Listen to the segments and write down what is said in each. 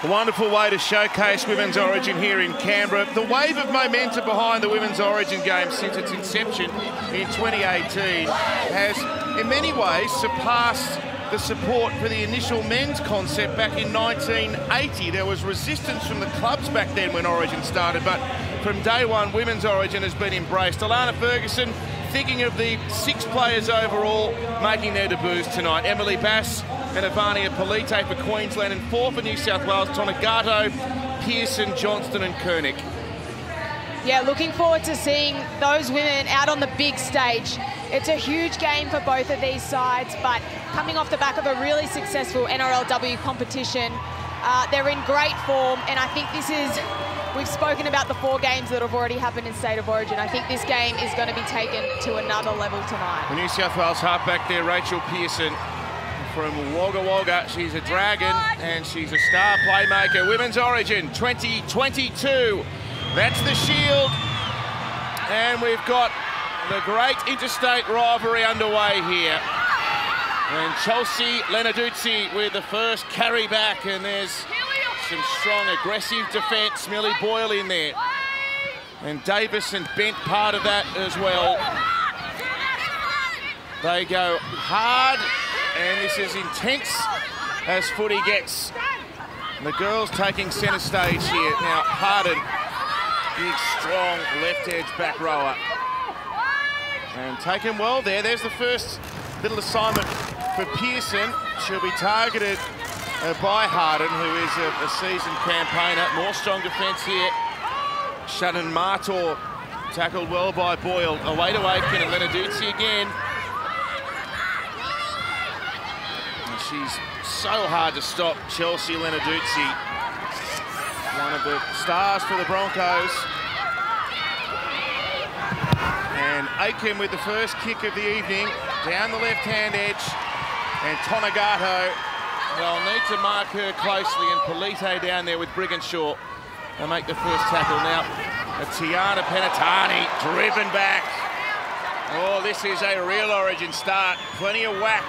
A wonderful way to showcase Women's Origin here in Canberra. The wave of momentum behind the Women's Origin game since its inception in 2018 has, in many ways, surpassed the support for the initial men's concept back in 1980. There was resistance from the clubs back then when Origin started, but from day one, Women's Origin has been embraced. Alana Ferguson, thinking of the 6 players overall making their debuts tonight. Emily Bass and Ivania Polite for Queensland, and 4 for New South Wales, Tonegato, Pearson, Johnston and Koenig. Yeah, looking forward to seeing those women out on the big stage. It's a huge game for both of these sides, but coming off the back of a really successful NRLW competition, they're in great form, and I think this is, we've spoken about the 4 games that have already happened in State of Origin. I think this game is going to be taken to another level tonight. The New South Wales halfback there, Rachel Pearson from Wagga Wagga. She's a dragon and she's a star playmaker. Women's Origin 2022. That's the shield. And we've got the great interstate rivalry underway here. And Chelsea Lenarduzzi with the first carry back, and there's some strong aggressive defence. Millie Boyle in there. And Davis and Bent part of that as well. They go hard, and this is intense as footy gets. The girls taking centre stage here. Now Harden, big strong left edge back rower. And taken well there. There's the first little assignment for Pearson. She'll be targeted by Harden, who is a seasoned campaigner. More strong defence here. Shannon Martor tackled well by Boyle. Away to Aitken and Lenarduzzi again. And she's so hard to stop, Chelsea Lenarduzzi. One of the stars for the Broncos. And Aitken with the first kick of the evening, down the left-hand edge. And Tonegato, they'll need to mark her closely, and Polite down there with Brigginshaw. They'll make the first tackle now. Tiana Penatani driven back. Oh, this is a real Origin start. Plenty of whack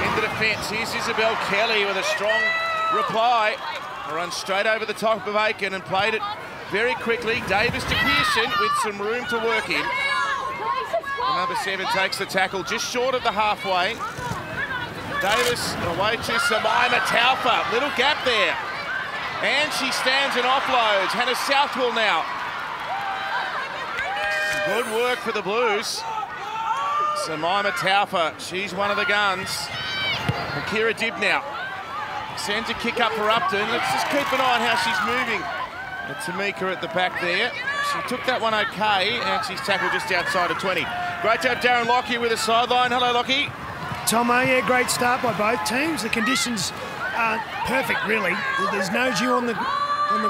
in the defence. Here's Isabel Kelly with a strong reply. Runs straight over the top of Aitken and played it very quickly. Davis to Pearson with some room to work in. And number 7 takes the tackle just short of the halfway. Davis away to Samaima Taufa. Little gap there. And she stands and offloads. Hannah Southwell now. Good work for the Blues. Samaima Taufa, she's one of the guns. And Kira Dibb now sends a kick up for Upton. Let's just keep an eye on how she's moving. And Tamika at the back there. She took that one okay, and she's tackled just outside of 20. Great to have Darren Lockyer with the sideline. Hello, Lockyer. Tomo, yeah, great start by both teams. The conditions are perfect, really. There's no dew on the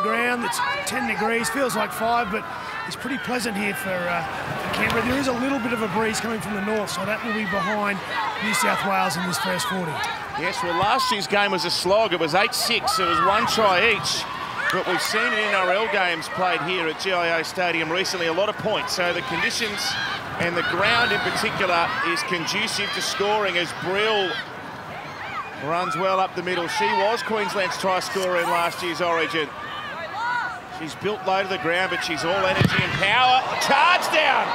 ground. It's 10 degrees, feels like 5, but it's pretty pleasant here for Canberra. There is a little bit of a breeze coming from the north, so that will be behind New South Wales in this first 40. Yes, well, last year's game was a slog. It was 8-6. It was 1 try each. But we've seen in NRL games played here at GIO Stadium recently a lot of points. So the conditions and the ground in particular is conducive to scoring as Brill runs well up the middle. She was Queensland's try scorer in last year's Origin. She's built low to the ground, but she's all energy and power. Charge down!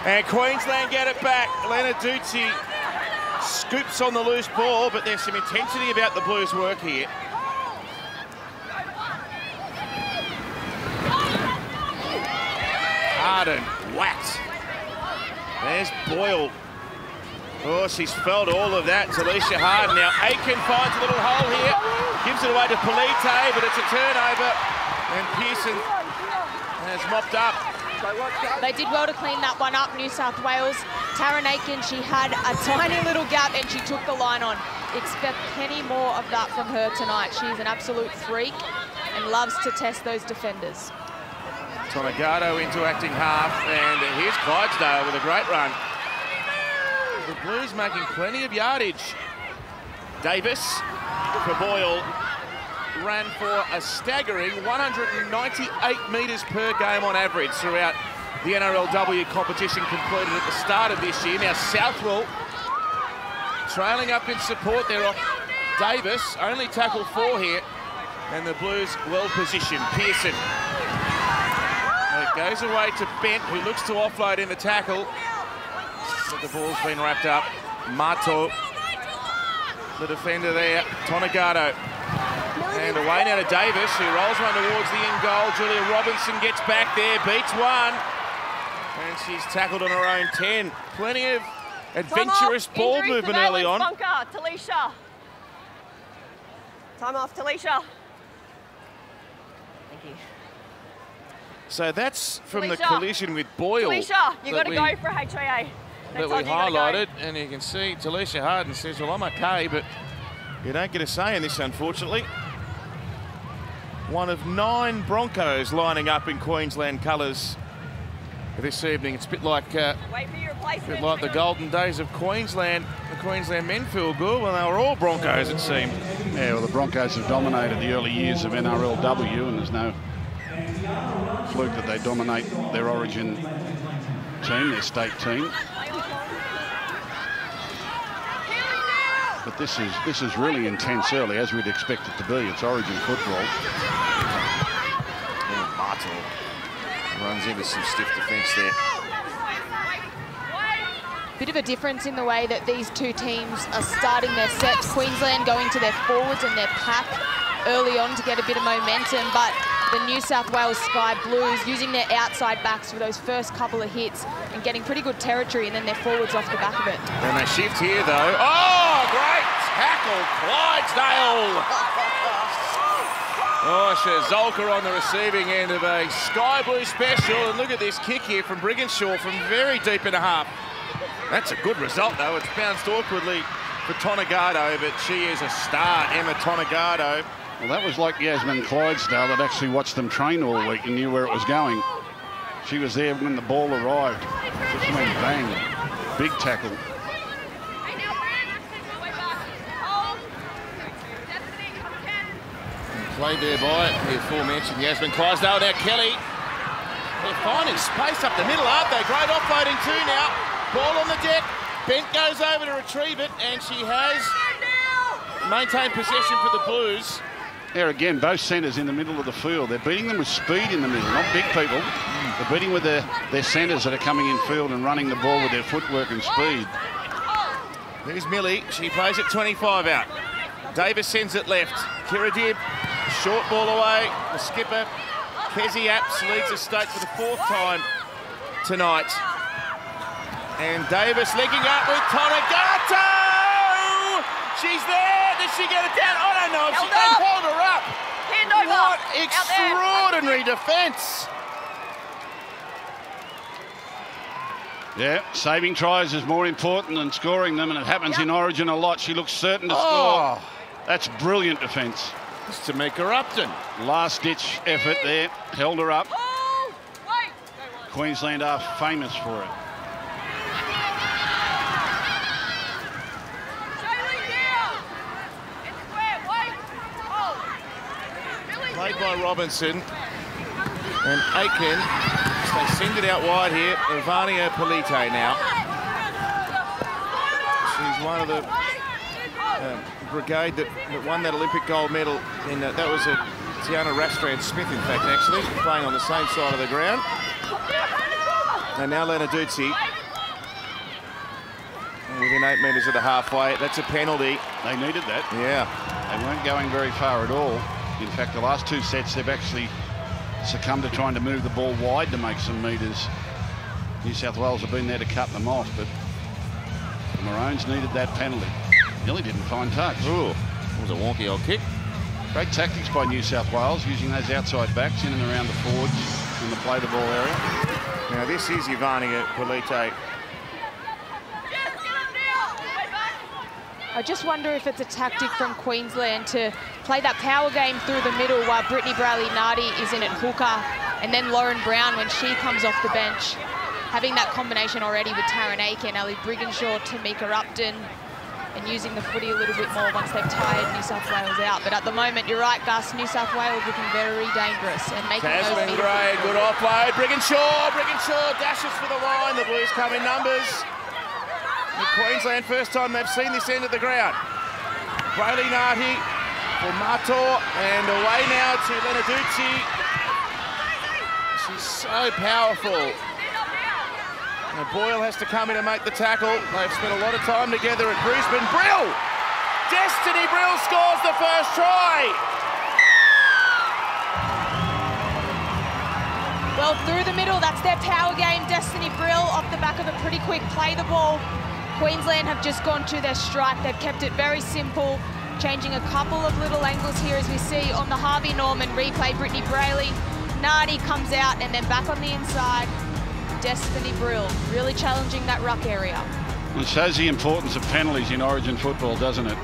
And Queensland get it back. Lenarduzzi scoops on the loose ball, but there's some intensity about the Blues' work here. Harden, whacked. There's Boyle. Oh, she's felt all of that. Talisha Harden now. Aitken finds a little hole here. Gives it away to Polite, but it's a turnover. And Pearson has mopped up. They did well to clean that one up, New South Wales. Taryn Aitken, she had a tiny little gap and she took the line on. Expect plenty more of that from her tonight. She's an absolute freak and loves to test those defenders. Tonegato into acting half, and here's Clydesdale with a great run. The Blues making plenty of yardage. Davis for Boyle ran for a staggering 198 metres per game on average throughout the NRLW competition completed at the start of this year. Now Southwell trailing up in support. They're off Davis, only tackle 4 here, and the Blues well positioned. Pearson. It goes away to Bent, who looks to offload in the tackle, but the ball's been wrapped up. Mato, the defender there, Tonagato. And away now to Davis, who rolls one towards the in goal. Julia Robinson gets back there, beats one. And she's tackled on her own 10. Plenty of adventurous ball movement early on. Bunker, Talisha. Time off, Talisha. Thank you. So that's from Talisha. the collision with Boyle. Talisha, you got to go for HIA. That we highlighted, and you can see Talisha Harden says, well, I'm okay, but you don't get a say in this, unfortunately. One of 9 Broncos lining up in Queensland colours this evening. It's a bit like the golden days of Queensland. The Queensland men feel good. Well, they were all Broncos, it seemed. Yeah, well, the Broncos have dominated the early years of NRLW, and there's no fluke that they dominate their origin team, their state team. But this is really intense early, as we'd expect it to be. It's origin football. And Martin runs into some stiff defence there. Bit of a difference in the way that these two teams are starting their sets. Queensland going to their forwards and their pack early on to get a bit of momentum, but the New South Wales Sky Blues using their outside backs for those first couple of hits and getting pretty good territory, and then their forwards off the back of it. And they shift here, though. Oh, great tackle, Clydesdale. Oh, Shazolka on the receiving end of a Sky Blue special. And look at this kick here from Brigginshaw from very deep in a half. That's a good result, though. It's bounced awkwardly for Tonagato, but she is a star, Emma Tonagato. Well, that was like Yasmin Clydesdale that actually watched them train all week and knew where it was going. She was there when the ball arrived. Just went bang. Big tackle. Played there by the aforementioned Yasmin Clydesdale. Now Kelly. They're finding space up the middle, aren't they? Great offloading too now. Ball on the deck. Bent goes over to retrieve it, and she has maintained possession for the Blues. There again, both centres in the middle of the field. They're beating them with speed in the middle, not big people. They're beating with their centres that are coming in field and running the ball with their footwork and speed. Here's Millie. She plays it 25 out. Davis sends it left. Kira Dibb, short ball away. The skipper, Kezi Apps, leads the state for the 4th time tonight. And Davis linking up with Tonagato! She's there. Does she get it down? I don't know if she can hold her up. Hand over. What extraordinary defence. Yeah, saving tries is more important than scoring them, and it happens in Origin a lot. She looks certain to score. That's brilliant defence. It's Tamika Upton. Last-ditch effort there. Held her up. Queensland are famous for it. Played by Robinson and Aiken. They send it out wide here. Ivania Polite now. She's one of the brigade that won that Olympic gold medal. In that was a Tiana Rastran-Smith, in fact, actually, playing on the same side of the ground. And now Lenarduzzi. Within 8 metres of the halfway. That's a penalty. They needed that. Yeah. They weren't going very far at all. In fact, the last 2 sets, they've actually succumbed to trying to move the ball wide to make some metres. New South Wales have been there to cut them off, but the Maroons needed that penalty. Nearly didn't find touch. Ooh, it was a wonky old kick. Great tactics by New South Wales, using those outside backs in and around the forwards in the play the ball area. Now this is Ivania Polite. I just wonder if it's a tactic from Queensland to play that power game through the middle while Brittany Bradley-Nardi is in at hooker, and then Lauren Brown when she comes off the bench. Having that combination already with Taryn Aiken, Ali Brigginshaw, Tamika Upton, and using the footy a little bit more once they've tired New South Wales out. But at the moment, you're right, Gus, New South Wales looking very dangerous and making Tasman Gray, good offload. Brigginshaw dashes for the line. The Blues come in numbers. Queensland, first time they've seen this end of the ground. Brayley Nati for Mator, and away now to Lenarduzzi. She's so powerful. And Boyle has to come in and make the tackle. They've spent a lot of time together at Brisbane. Brill! Destiny Brill scores the first try. Well, through the middle, that's their power game. Destiny Brill off the back of a pretty quick play the ball. Queensland have just gone to their strike. They've kept it very simple, changing a couple of little angles here as we see on the Harvey Norman replay. Brittany Brayley, Nardi comes out and then back on the inside. Destiny Brill really challenging that ruck area. It shows the importance of penalties in Origin football, doesn't it?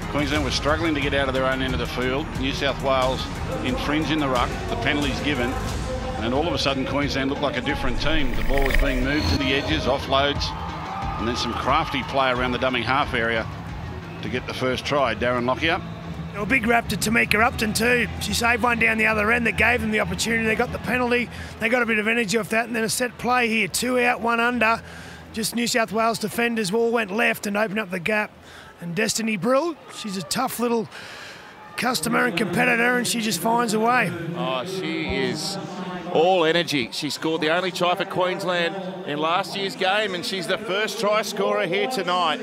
Queensland was struggling to get out of their own end of the field. New South Wales infringing the ruck, the penalties given, and all of a sudden Queensland looked like a different team. The ball was being moved to the edges, offloads, and then some crafty play around the dummy half area to get the first try. Darren Lockyer. A big rap to Tamika Upton too. She saved one down the other end that gave them the opportunity. They got the penalty. They got a bit of energy off that, and then a set play here. 2 out, 1 under. Just New South Wales defenders all went left and opened up the gap. And Destiny Brill, she's a tough little customer and competitor, and she just finds a way. Oh, she is all energy. She scored the only try for Queensland in last year's game, and she's the first try scorer here tonight.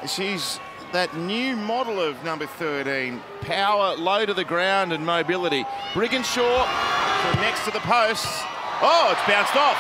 She's that new model of number 13. Power, low to the ground and mobility. Brigginshaw from next to the posts. Oh, it's bounced off.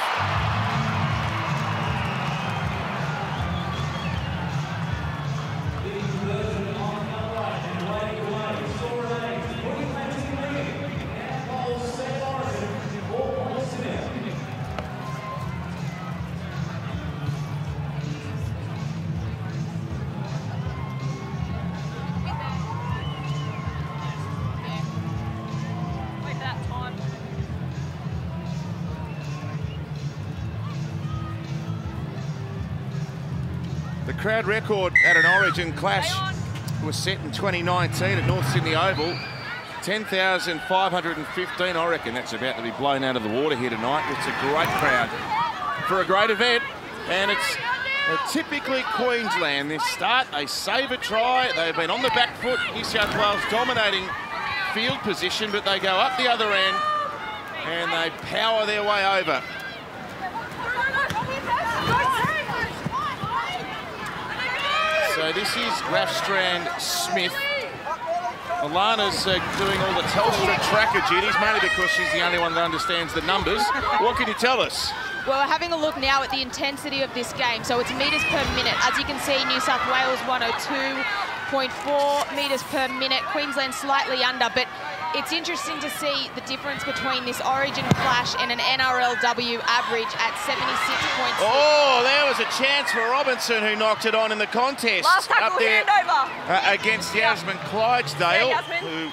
The crowd record at an Origin clash was set in 2019 at North Sydney Oval. 10,515, I reckon that's about to be blown out of the water here tonight. It's a great crowd for a great event, and it's typically Queensland. This start, they save a try. They've been on the back foot. New South Wales dominating field position, but they go up the other end and they power their way over. So this is Rathstrand Smith. Alana's doing all the Telstra tracker duties, mainly because she's the only one that understands the numbers. What can you tell us? Well, we're having a look now at the intensity of this game. So it's metres per minute. As you can see, New South Wales 102.4 metres per minute. Queensland slightly under, but it's interesting to see the difference between this Origin clash and an NRLW average at 76.6. Oh, there was a chance for Robinson, who knocked it on in the contest. Last tackle, up there against Yasmin Clydesdale, who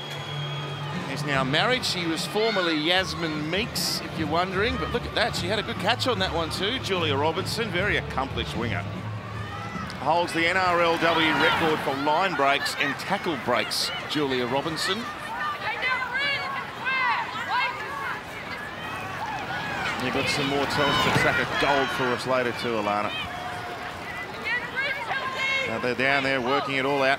is now married. She was formerly Yasmin Meeks, if you're wondering. But look at that, she had a good catch on that one too. Julia Robinson, very accomplished winger. Holds the NRLW record for line breaks and tackle breaks, Julia Robinson. You've got some more Telstra tracker gold for us later too, Alana. They're down there working it all out.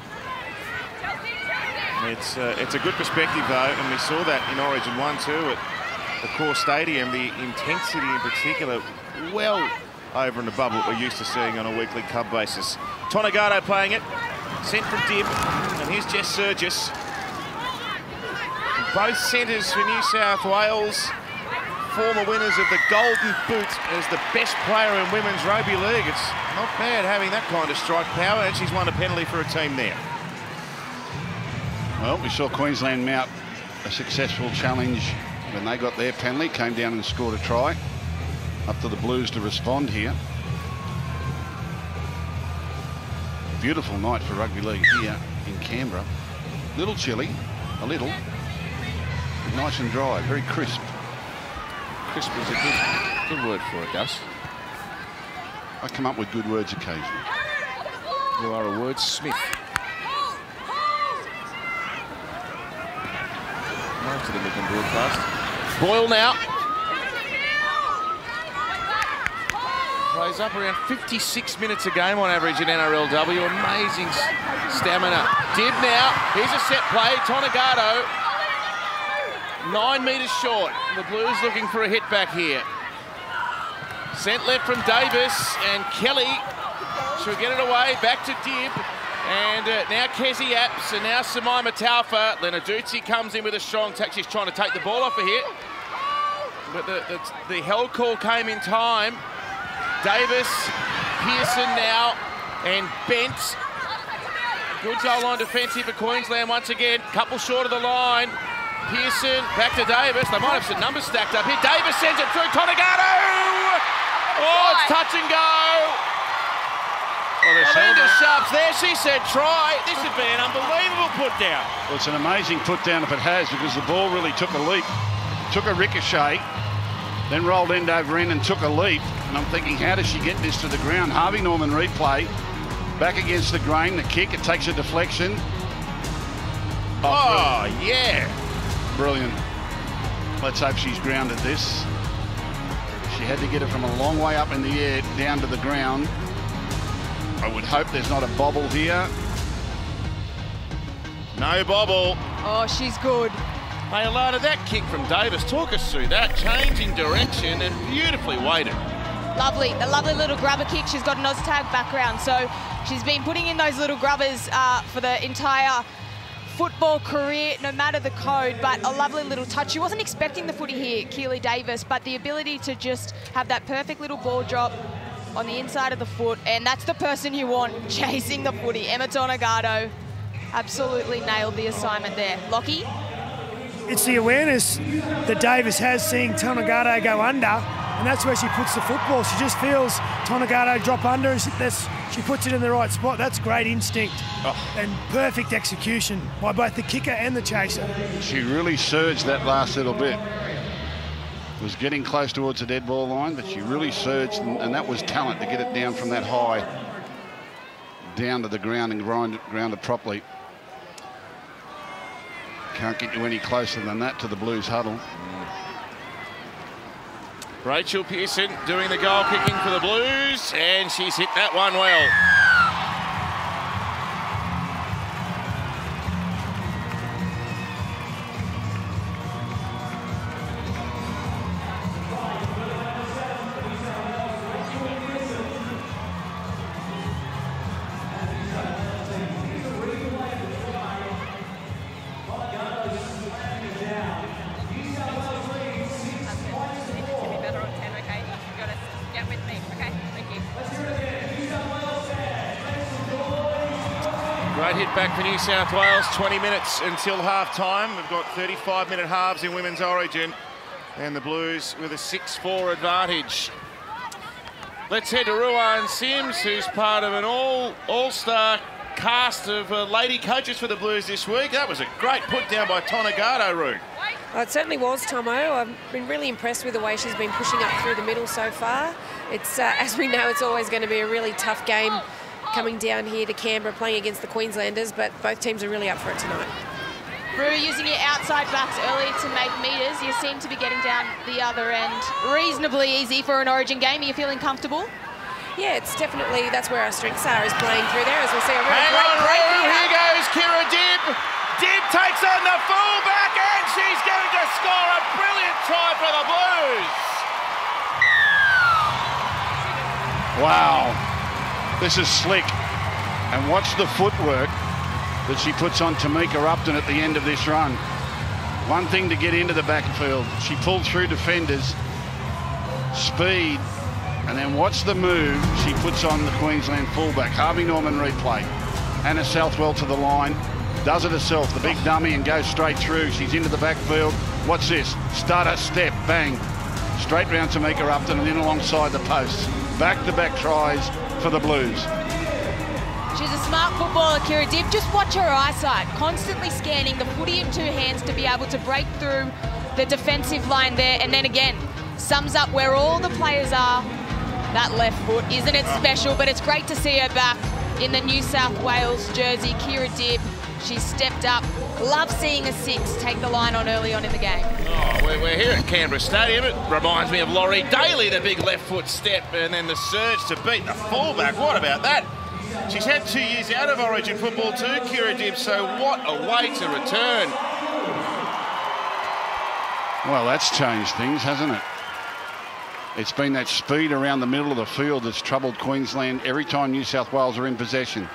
It's a good perspective though, and we saw that in Origin 1 too at the Core Stadium. The intensity in particular, well over and above what we're used to seeing on a weekly club basis. Tonagato playing it, sent from Dib, and here's Jess Surgis. Both centres for New South Wales. Former winners of the Golden Boot as the best player in Women's Rugby League. It's not bad having that kind of strike power, and she's won a penalty for a team there. Well, we saw Queensland mount a successful challenge when they got their penalty, came down and scored a try. Up to the Blues to respond here. Beautiful night for rugby league here in Canberra. Little chilly, a little, but nice and dry, very crisp. Crisp is a good word for it, Gus. I come up with good words occasionally. You are a wordsmith. Nice to the looking broadcast. Boyle now. Plays up around 56 minutes a game on average in NRLW. Amazing stamina. Dibb now. Here's a set play. Tonagato 9 metres short. The Blues looking for a hit back here. Sent left from Davis, and Kelly should get it away. Back to Dibb. And now Kezi Apps, and now Samaima Taufa. Lenarduzzi comes in with a strong tack. She's trying to take the ball off a hit. But the held call came in time. Davis, Pearson now, and Bent. Good goal line defensive for Queensland once again. Couple short of the line. Pearson, back to Davis. They might have some numbers stacked up here. Davis sends it through. Tonagato! Oh, it's touch and go. Linda Sharp's there. She said try. This would be an unbelievable put down. Well, it's an amazing put down if it has, because the ball really took a leap. Took a ricochet, then rolled end over end and took a leap. And I'm thinking, how does she get this to the ground? Harvey Norman replay. Back against the grain, the kick. It takes a deflection. Oh, yeah. Brilliant. Let's hope she's grounded this. She had to get it from a long way up in the air down to the ground. I would hope there's not a bobble here. No bobble. Oh, she's good. Hey, Alana, that kick from Davis, talk us through that. Changing direction and beautifully weighted. Lovely, a lovely little grubber kick. She's got an Oztag background, so she's been putting in those little grubbers for the entire football career, no matter the code, but a lovely little touch. She wasn't expecting the footy here, Keely Davis, but the ability to just have that perfect little ball drop on the inside of the foot, and that's the person you want chasing the footy. Emma Tonagato absolutely nailed the assignment there. Lockie? It's the awareness that Davis has seeing Tonagato go under, and that's where she puts the football. She just feels Tonagato drop under, and she puts it in the right spot. That's great instinct and perfect execution by both the kicker and the chaser. She really surged that last little bit. Was getting close towards the dead ball line, but she really surged, and that was talent to get it down from that high down to the ground and ground it properly. Can't get you any closer than that to the Blues huddle. Rachel Pearson doing the goal kicking for the Blues, and she's hit that one well. Great hit back for New South Wales. 20 minutes until half-time. We've got 35-minute halves in Women's Origin, and the Blues with a 6-4 advantage. Let's head to Ruan Sims, who's part of an all-star cast of lady coaches for the Blues this week. That was a great put down by Tonagato, Roo. Oh, it certainly was, Tomo. I've been really impressed with the way she's been pushing up through the middle so far. It's as we know, it's always going to be a really tough game coming down here to Canberra playing against the Queenslanders, but both teams are really up for it tonight. Roo, using your outside backs early to make metres, you seem to be getting down the other end reasonably easy for an Origin game. Are you feeling comfortable? Yeah, it's definitely, that's where our strengths are, is playing through there, as we'll see a really Hang on, great Roo, here goes Kira Dibb. Dibb takes on the fullback, and she's going to score a brilliant try for the Blues. Wow, this is slick. And watch the footwork that she puts on Tamika Upton at the end of this run. One thing to get into the backfield. She pulled through defenders, speed, and then watch the move she puts on the Queensland fullback. Harvey Norman replay. Anna Southwell to the line, does it herself, the big dummy, and goes straight through. She's into the backfield. What's this? Stutter, step, bang. Straight round Tamika Upton and in alongside the posts. Back-to-back tries for the Blues. She's a smart footballer, Kira Dibb. Just watch her eyesight, constantly scanning the footy in two hands to be able to break through the defensive line there. And then again, sums up where all the players are. That left foot, isn't it special? But it's great to see her back in the New South Wales jersey. Kira Dibb She's stepped up. Love seeing a 6 take the line on early on in the game. Oh, we're here at Canberra Stadium. It reminds me of Laurie Daly, the big left foot step, and then the surge to beat the fullback. What about that? She's had 2 years out of Origin football too, Kira Dibb, so what a way to return. Well, that's changed things, hasn't it? It's been that speed around the middle of the field that's troubled Queensland every time New South Wales are in possession.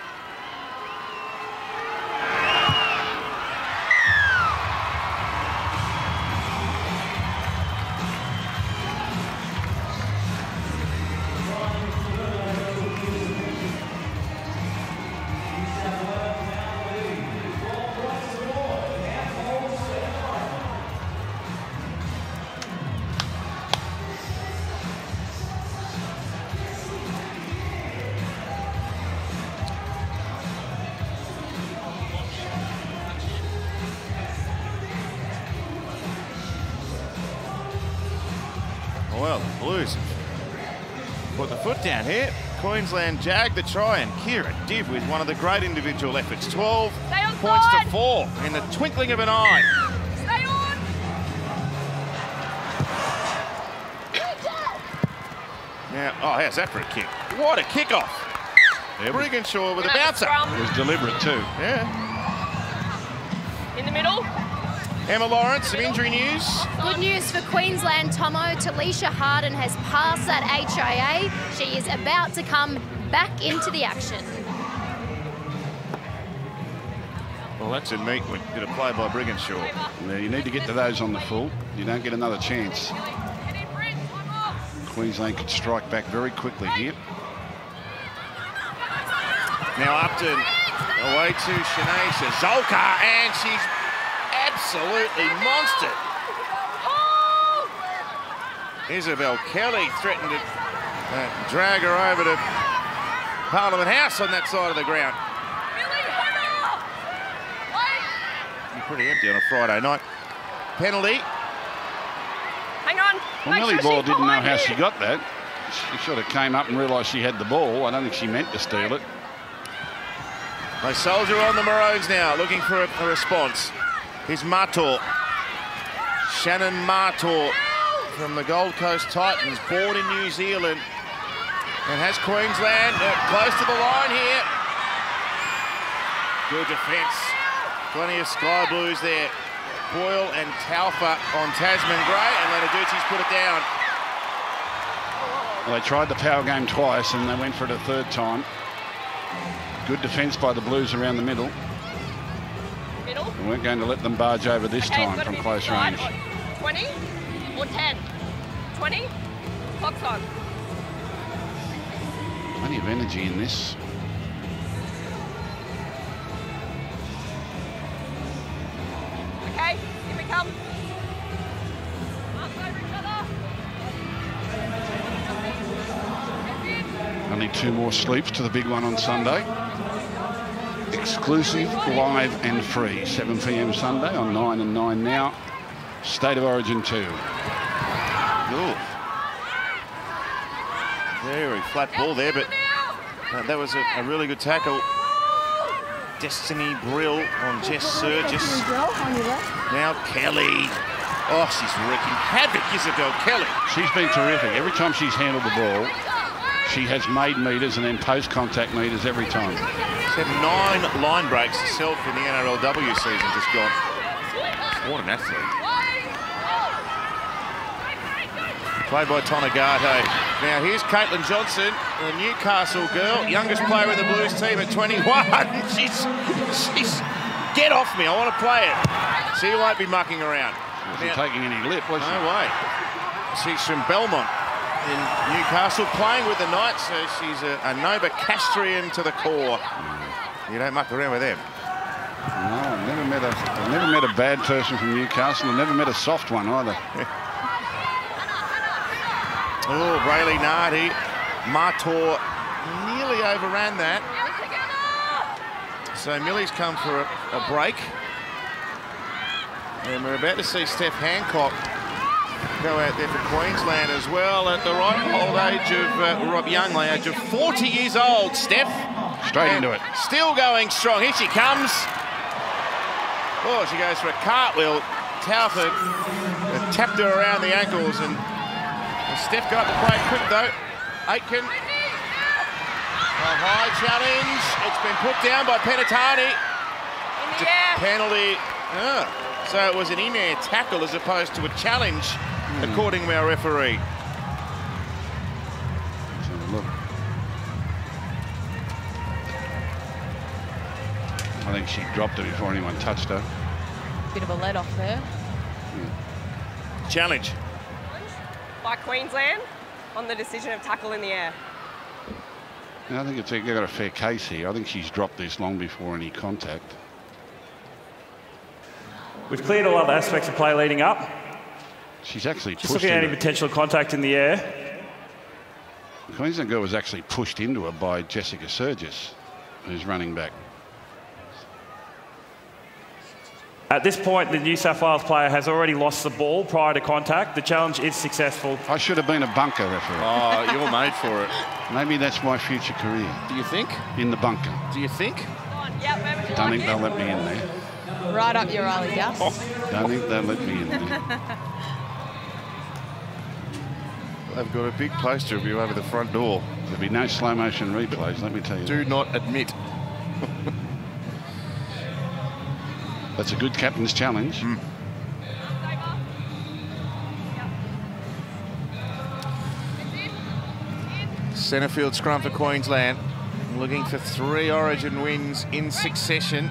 Well, the Blues put the foot down here. Queensland jagged the try, and Kira Dibb with one of the great individual efforts. 12 points to 4 in the twinkling of an eye. Stay on! Now, oh, how's that for a kick? What a kickoff! Brigginshaw with a bouncer. It was deliberate too. Yeah. In the middle. Emma Lawrence, some injury news. Good news for Queensland, Tomo. Talisha Harden has passed that HIA. She is about to come back into the action. Well, that's a neat one. Did a play by Brigginshaw. Now, you need to get to those on the full. You don't get another chance. Queensland could strike back very quickly here. Now Upton away to Shanae Shazolka, and she's absolutely monstered. Isabel Kelly threatened to drag her over to Parliament House on that side of the ground. Pretty empty on a Friday night. Penalty. Hang on. Well, Millie Ball didn't know how she got that. She sort of came up and realised she had the ball. I don't think she meant to steal it. They soldier on the Maroons now, looking for a response. Here's Mator. Shannon Mator from the Gold Coast Titans, born in New Zealand, and has Queensland close to the line here. Good defence. Plenty of Sky Blues there. Boyle and Taufa on Tasman Gray, and Lenaducci's put it down. Well, they tried the power game twice and they went for it a third time. Good defence by the Blues around the middle. Middle. We weren't going to let them barge over this time from close range. 20 or 10? 20? Clock's on. Plenty of energy in this. Okay, here we come. Mark over each other. Only 2 more sleeps to the big one on Sunday. Exclusive, live and free. 7 p.m. Sunday on 9 and 9 now. State of Origin 2. Ooh. Very flat ball there, but that was a really good tackle. Destiny Brill on Jess Surgis. Now Kelly. Oh, she's wreaking havoc, Isabel Kelly. She's been terrific. Every time she's handled the ball, she has made meters and then post-contact meters every time. She's had 9 line breaks herself in the NRLW season just gone. What an athlete. Played by Tonagato. Now here's Caitlin Johnson, the Newcastle girl, youngest player in the Blues team at 21. she's get off me, I want to play it. She won't be mucking around. Wasn't taking any lip, was she? No way. She's from Belmont in Newcastle, playing with the Knights, so she's a Nova Castrian to the core. You don't muck around with them. No, I've never met a bad person from Newcastle. I've never met a soft one either. Oh, Brayley Nardi. Mator nearly overran that. So Millie's come for a break. And we're about to see Steph Hancock go out there for Queensland as well at the ripe old age of young age of 40 years old. Steph. Straight into it. Still going strong. Here she comes. Oh, she goes for a cartwheel. Telford tapped her around the ankles, and Steph got to play quick though. Aitken. A high challenge. It's been put down by Penatani. In the air. Penalty. So it was an in-air tackle as opposed to a challenge, according to our referee. Let's have a look. I think she dropped it before anyone touched her. Bit of a let off there. Challenge. By Queensland on the decision of tackle in the air. And I think they've got a fair case here. I think she's dropped this long before any contact. We've cleared all other aspects of play leading up. She's actually Just pushed looking at into any potential contact in the air. the Queensland girl was actually pushed into her by Jessica Surgis, who's running back. At this point, the New South Wales player has already lost the ball prior to contact. The challenge is successful. I should have been a bunker referee. Oh, you're made for it. Maybe that's my future career. Do you think? In the bunker. Do you think? Don't think they'll let me in there. Right up your alley, Gus. Don't think they'll let me in there. They've got a big poster of you over the front door. There'll be no slow motion replays, let me tell you. Do not admit. That's a good captain's challenge. Centrefield scrum for Queensland. Looking for 3 Origin wins in succession.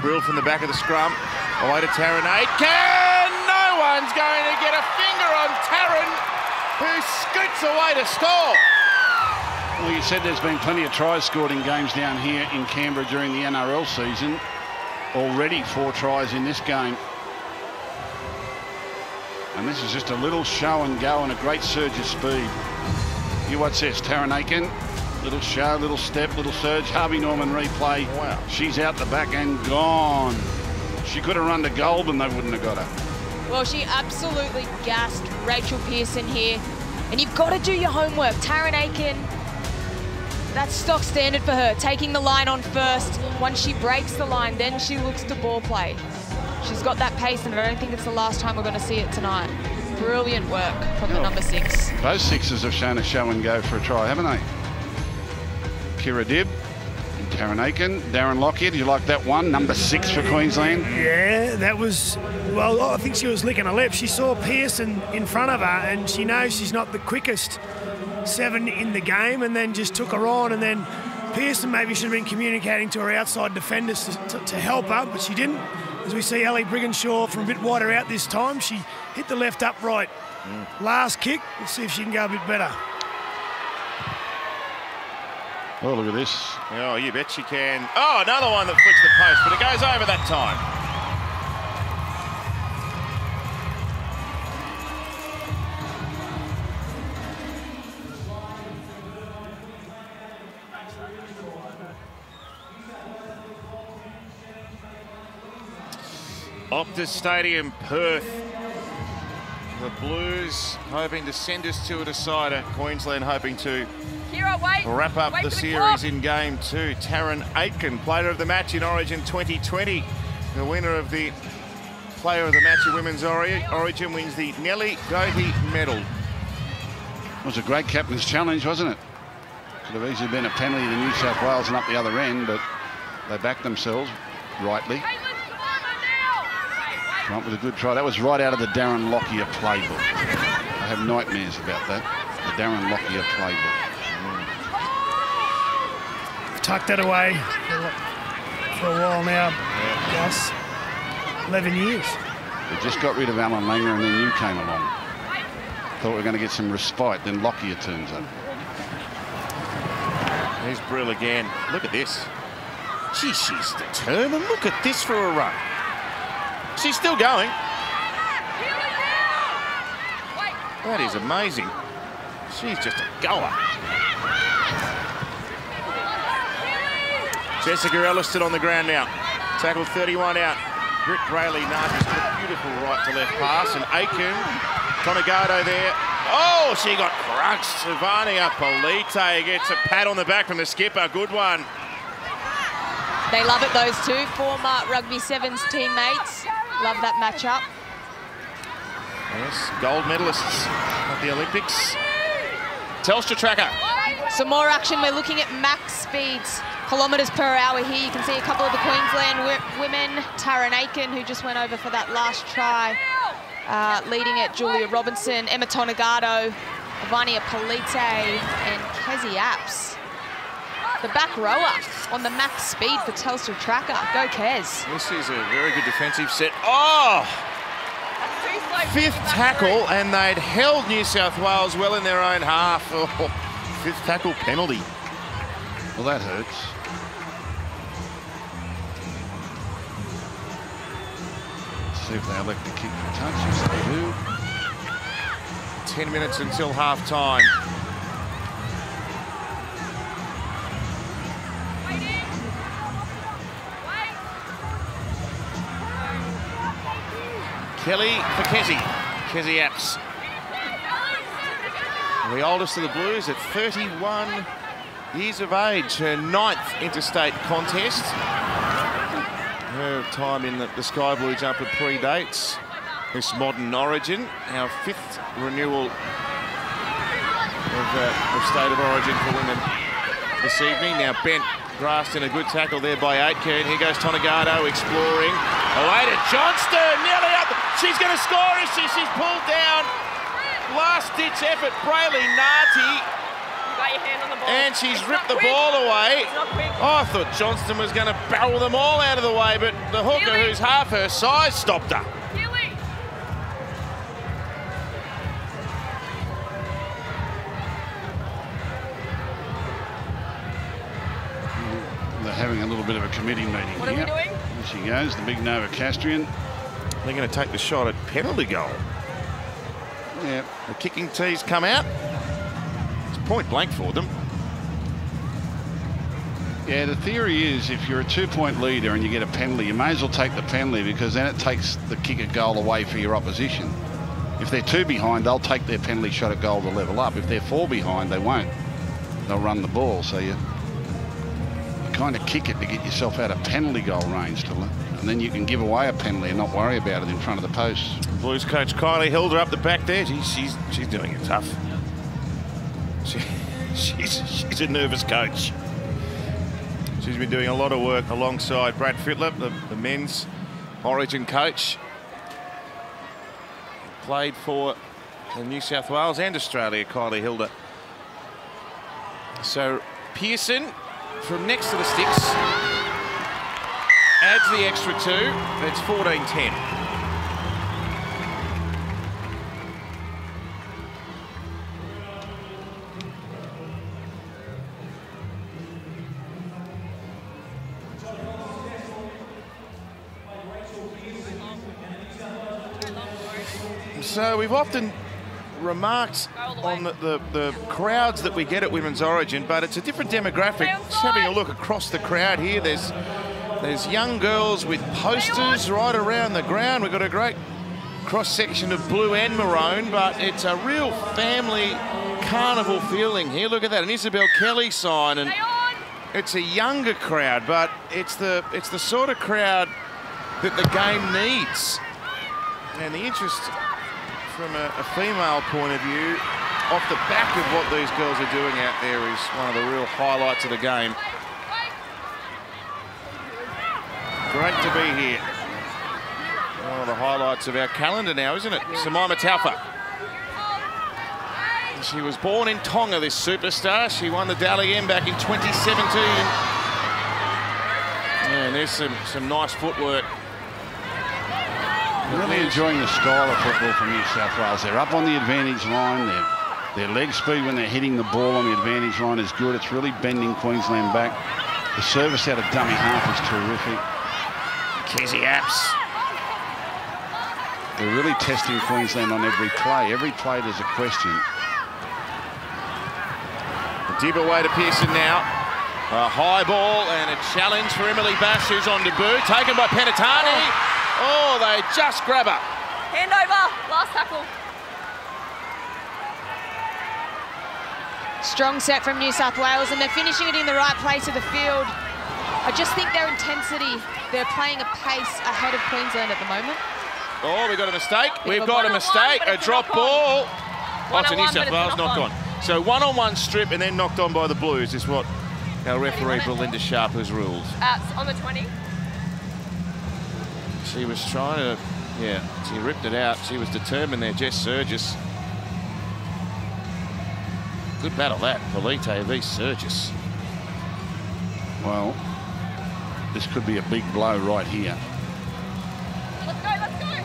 Brill from the back of the scrum. Away to Taryn Aitken. No one's going to get a finger on Taryn, who scoots away to score. Well, you said there's been plenty of tries scored in games down here in Canberra during the NRL season. Already 4 tries in this game. And this is just a little show and go and a great surge of speed. You watch this, Taryn Aitken. Little show, little step, little surge. Harvey Norman replay. Wow. She's out the back and gone. She could have run to gold and they wouldn't have got her. Well, she absolutely gassed Rachel Pearson here. And you've got to do your homework. Taryn Aitken, that's stock standard for her. Taking the line on first. Once she breaks the line, then she looks to ball play. She's got that pace, and I don't think it's the last time we're going to see it tonight. Brilliant work from the number 6. Both sixes have shown a show and go for a try, haven't they? Kira Dibb and Taryn Aitken. Darren Lockyer, do you like that one? Number 6 for Queensland. Yeah, that was, well, I think she was licking her lips. She saw Pearson in front of her and she knows she's not the quickest 7 in the game, and then just took her on, and then Pearson maybe should have been communicating to her outside defenders to help her, but she didn't. As we see Ellie Brigginshaw from a bit wider out this time, she hit the left upright. Last kick, let's see if she can go a bit better. Oh, look at this. Oh, you bet she can. Oh, another one that flicks the post, but it goes over that time. Optus Stadium, Perth. The Blues hoping to send us to a decider. Queensland hoping to wrap up the series in game 2. Taryn Aitken, player of the match in Origin 2020. The winner of the player of the match in Women's Origin wins the Nellie Doty medal. It was a great captain's challenge, wasn't it? Could have easily been a penalty to New South Wales and up the other end, but they backed themselves rightly. Come up with a good try. That was right out of the Darren Lockyer playbook. I have nightmares about that. The Darren Lockyer playbook. Tucked that away for a while now, Gus. 11 years. We just got rid of Alan Langer and then you came along. Thought we were going to get some respite, then Lockyer turns up. There's Brill again. Look at this. Gee, she's determined. Look at this for a run. She's still going. That is amazing. She's just a goer. Jessica Elliston on the ground now. Tackle 31 out. Britt Brayley Nargis with a beautiful right to left pass. And Aitken, Tonegado there. Oh, she got crunched. Savania Polite gets a pat on the back from the skipper. Good one. They love it, those two. Former Rugby Sevens teammates. Love that matchup. Yes, gold medalists at the Olympics. Telstra tracker. Some more action. We're looking at max speeds, kilometres per hour here. You can see a couple of the Queensland women. Taryn Aiken, who just went over for that last try, leading it. Julia Robinson, Emma Tonagato, Vania Polite, and Kezi Apps. The back rower on the max speed for Telstra tracker. Go Kez. This is a very good defensive set. Oh! Fifth tackle, and they'd held New South Wales well in their own half. Oh, fifth tackle penalty. Well, that hurts. Let's see if they elect to kick for touch. Yes, they do. 10 minutes until half time. Kelly for Kezi. Kezi Apps. The oldest of the Blues at 31 years of age. Her 9th interstate contest. Her time in the Sky Blue jumper predates this modern origin. Our 5th renewal of State of Origin for women this evening. Now bent, grasped in a good tackle there by Aitken. Here goes Tonagato exploring. Away to Johnston, nearly up. She's going to score as she's pulled down. Last-ditch effort, Brayley Narty. You got your hand on the ball. And she's ripped the ball away. Oh, I thought Johnston was going to barrel them all out of the way, but the hooker, who's half her size, stopped her. They're having a little bit of a committee meeting What here. are we doing? There she goes, the big Novocastrian. They're going to take the shot at penalty goal. Yeah. The kicking tees come out. It's point blank for them. Yeah, the theory is if you're a 2-point leader and you get a penalty, you may as well take the penalty because then it takes the kicker goal away for your opposition. If they're 2 behind, they'll take their penalty shot at goal to level up. If they're 4 behind, they won't. They'll run the ball. So you kind of kick it to get yourself out of penalty goal range, and then you can give away a penalty and not worry about it in front of the posts. Blues coach Kylie Hilder up the back there. She's doing it tough. She's a nervous coach. She's been doing a lot of work alongside Brad Fittler, the men's Origin coach. Played for New South Wales and Australia, Kylie Hilder. So Pearson from next to the sticks adds the extra 2. That's 14-10. So we've often remarked on the crowds that we get at Women's Origin, but it's a different demographic. Just having a look across the crowd here, there's young girls with posters right around the ground. We've got a great cross-section of blue and maroon, but it's a real family carnival feeling here. Look at that, an Isabel Kelly sign, and it's a younger crowd, but it's the sort of crowd that the game needs. And the interest from a female point of view, off the back of what these girls are doing out there, is one of the real highlights of the game. Great to be here. One of the highlights of our calendar now, isn't it? Samaima Taufa. She was born in Tonga, this superstar. She won the Dally M back in 2017. And there's some nice footwork. Really enjoying the style of football from New South Wales. They're up on the advantage line. Their leg speed when they're hitting the ball on the advantage line is good. It's really bending Queensland back. The service out of dummy half is terrific. Kezi Apps. They're really testing Queensland on every play. Every play there's a question. Dib away to Pearson now. A high ball and a challenge for Emily Bass, who's on debut. Taken by Penatani. Oh, they just grab her. Hand over, last tackle. Strong set from New South Wales, and they're finishing it in the right place of the field. I just think their intensity, they're playing a pace ahead of Queensland at the moment. Oh, we got a mistake. We've got a mistake. A drop ball. Oh, it's a New South Wales knock on. So one-on-one strip and then knocked on by the Blues is what our referee Belinda Sharp has ruled. On the 20. She was trying to, yeah, she ripped it out. She was determined there, Jess Surgis. Good battle that, Polite v Surgis. Well, this could be a big blow right here. Let's go, let's go.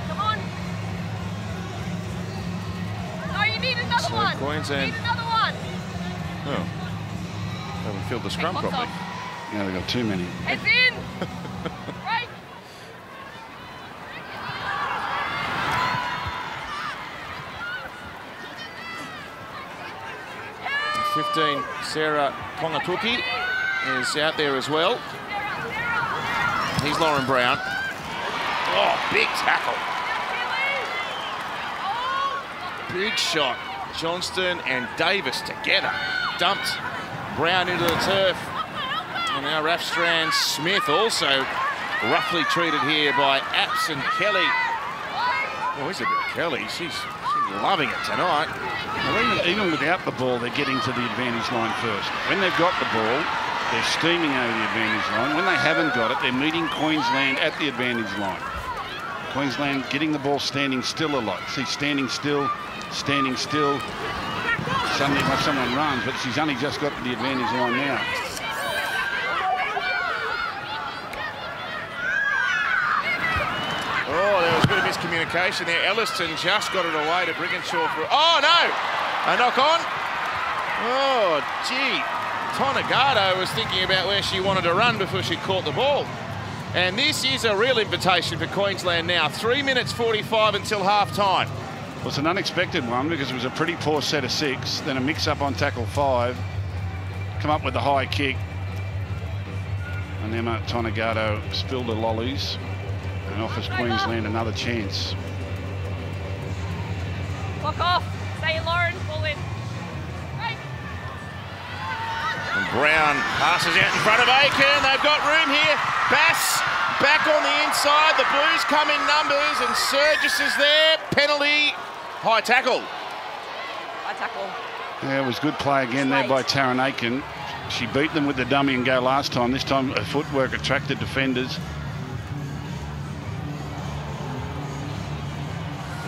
Come on. No, you need another So one. Queensland. You need another one. Oh, haven't filled the scrum properly. Yeah, they've got too many. It's in. Right. 15, Sarah Pongatuki is out there as well. He's Lauren Brown. Oh, big tackle. Big shot. Johnston and Davis together. Dumped Brown into the turf. And now Rafstrand Smith also roughly treated here by Apps and Kelly. Oh, here's a bit of Kelly. She's loving it tonight. Well, even without the ball, they're getting to the advantage line first. When they've got the ball, they're steaming over the advantage line. When they haven't got it, they're meeting Queensland at the advantage line. Queensland getting the ball standing still a lot. See, standing still. Suddenly, like someone runs, but she's only just got to the advantage line now. Oh, there was a bit of miscommunication there. Elliston just got it away to Brigginshaw for... Oh, no! A knock on. Oh, gee. Tonagato was thinking about where she wanted to run before she caught the ball. And this is a real invitation for Queensland now. 3 minutes 45 until half-time. Well, it's an unexpected one because it was a pretty poor set of 6, then a mix-up on tackle 5, come up with the high kick, and Emma Tonagato spilled the lollies and offers Queensland another chance. Lock off. Stay in, Lauren. Pull in. Right. And Brown passes out in front of Aiken. They've got room here. Bass back on the inside. The Blues come in numbers and Surgis is there. Penalty. High tackle. High tackle. Yeah, it was good play again there by Taryn Aiken. She beat them with the dummy and go last time. This time her footwork attracted defenders.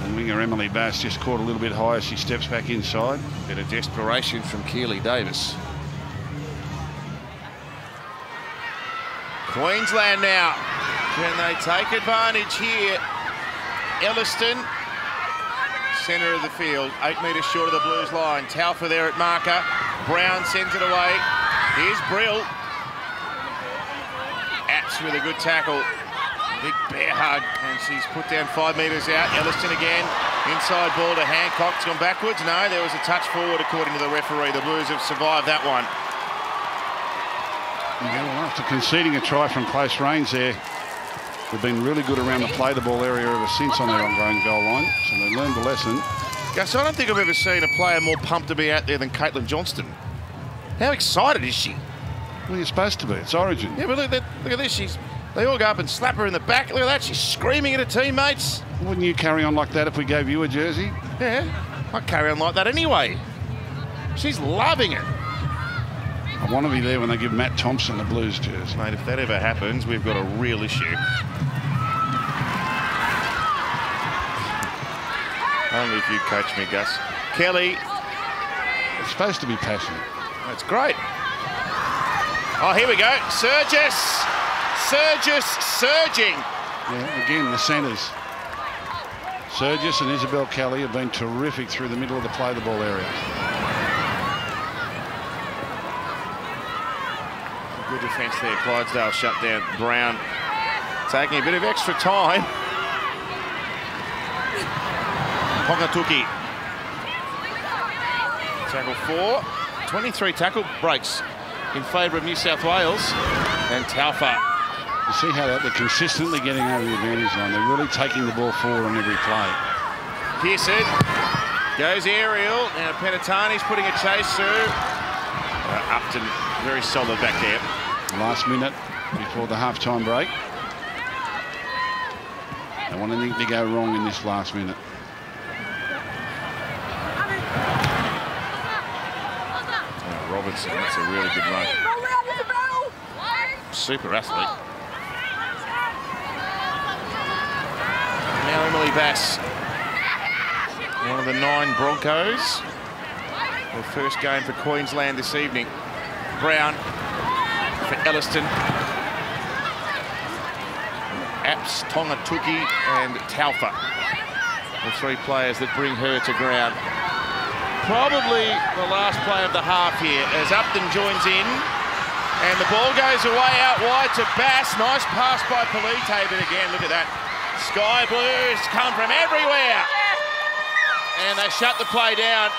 And winger Emily Bass just caught a little bit high as she steps back inside. Bit of desperation from Keely Davis. Queensland now. Can they take advantage here? Elliston, centre of the field, 8 metres short of the Blues line. Taufa there at marker. Brown sends it away. Here's Brill. Apps with a good tackle. Big bear hug, and she's put down 5 metres out. Elliston again. Inside ball to Hancock. It's gone backwards. No, there was a touch forward according to the referee. The Blues have survived that one. Yeah, well, after conceding a try from close range there, they've been really good around the play the ball area ever since on their ongoing goal line. So they learned the lesson. Gus, I don't think I've ever seen a player more pumped to be out there than Caitlin Johnston. How excited is she? Well, you're supposed to be. It's Origin. Yeah, but look at this. They all go up and slap her in the back. Look at that. She's screaming at her teammates. Wouldn't you carry on like that if we gave you a jersey? Yeah, I'd carry on like that anyway. She's loving it. I want to be there when they give Matt Thompson the Blues jersey. Mate, if that ever happens, we've got a real issue. Only if you coach me, Gus. Kelly. It's supposed to be passion. That's great. Oh, here we go. Surgis surging. Yeah, again, the centres. Surgis and Isabel Kelly have been terrific through the middle of the play the ball area. Good defence there. Clydesdale shut down. Brown taking a bit of extra time. Pongatuki. Tackle 4. 23 tackle breaks in favour of New South Wales. And Taufa. You see how they're consistently getting over the advantage line. They're really taking the ball forward on every play. Pearson goes aerial. Now Penatani's putting a chase through. Upton Very solid back there. Last minute before the half-time break. Don't want anything to go wrong in this last minute. Oh, Robertson, that's a really good run. Super athlete. Now Emily Bass, one of the 9 Broncos. The first game for Queensland this evening. Brown for Elliston. Apps, Tonga Tuki and Taufa. The 3 players that bring her to ground. Probably the last play of the half here as Upton joins in. And the ball goes away out wide to Bass. Nice pass by Polite, but again, look at that. Sky Blues come from everywhere. And they shut the play down.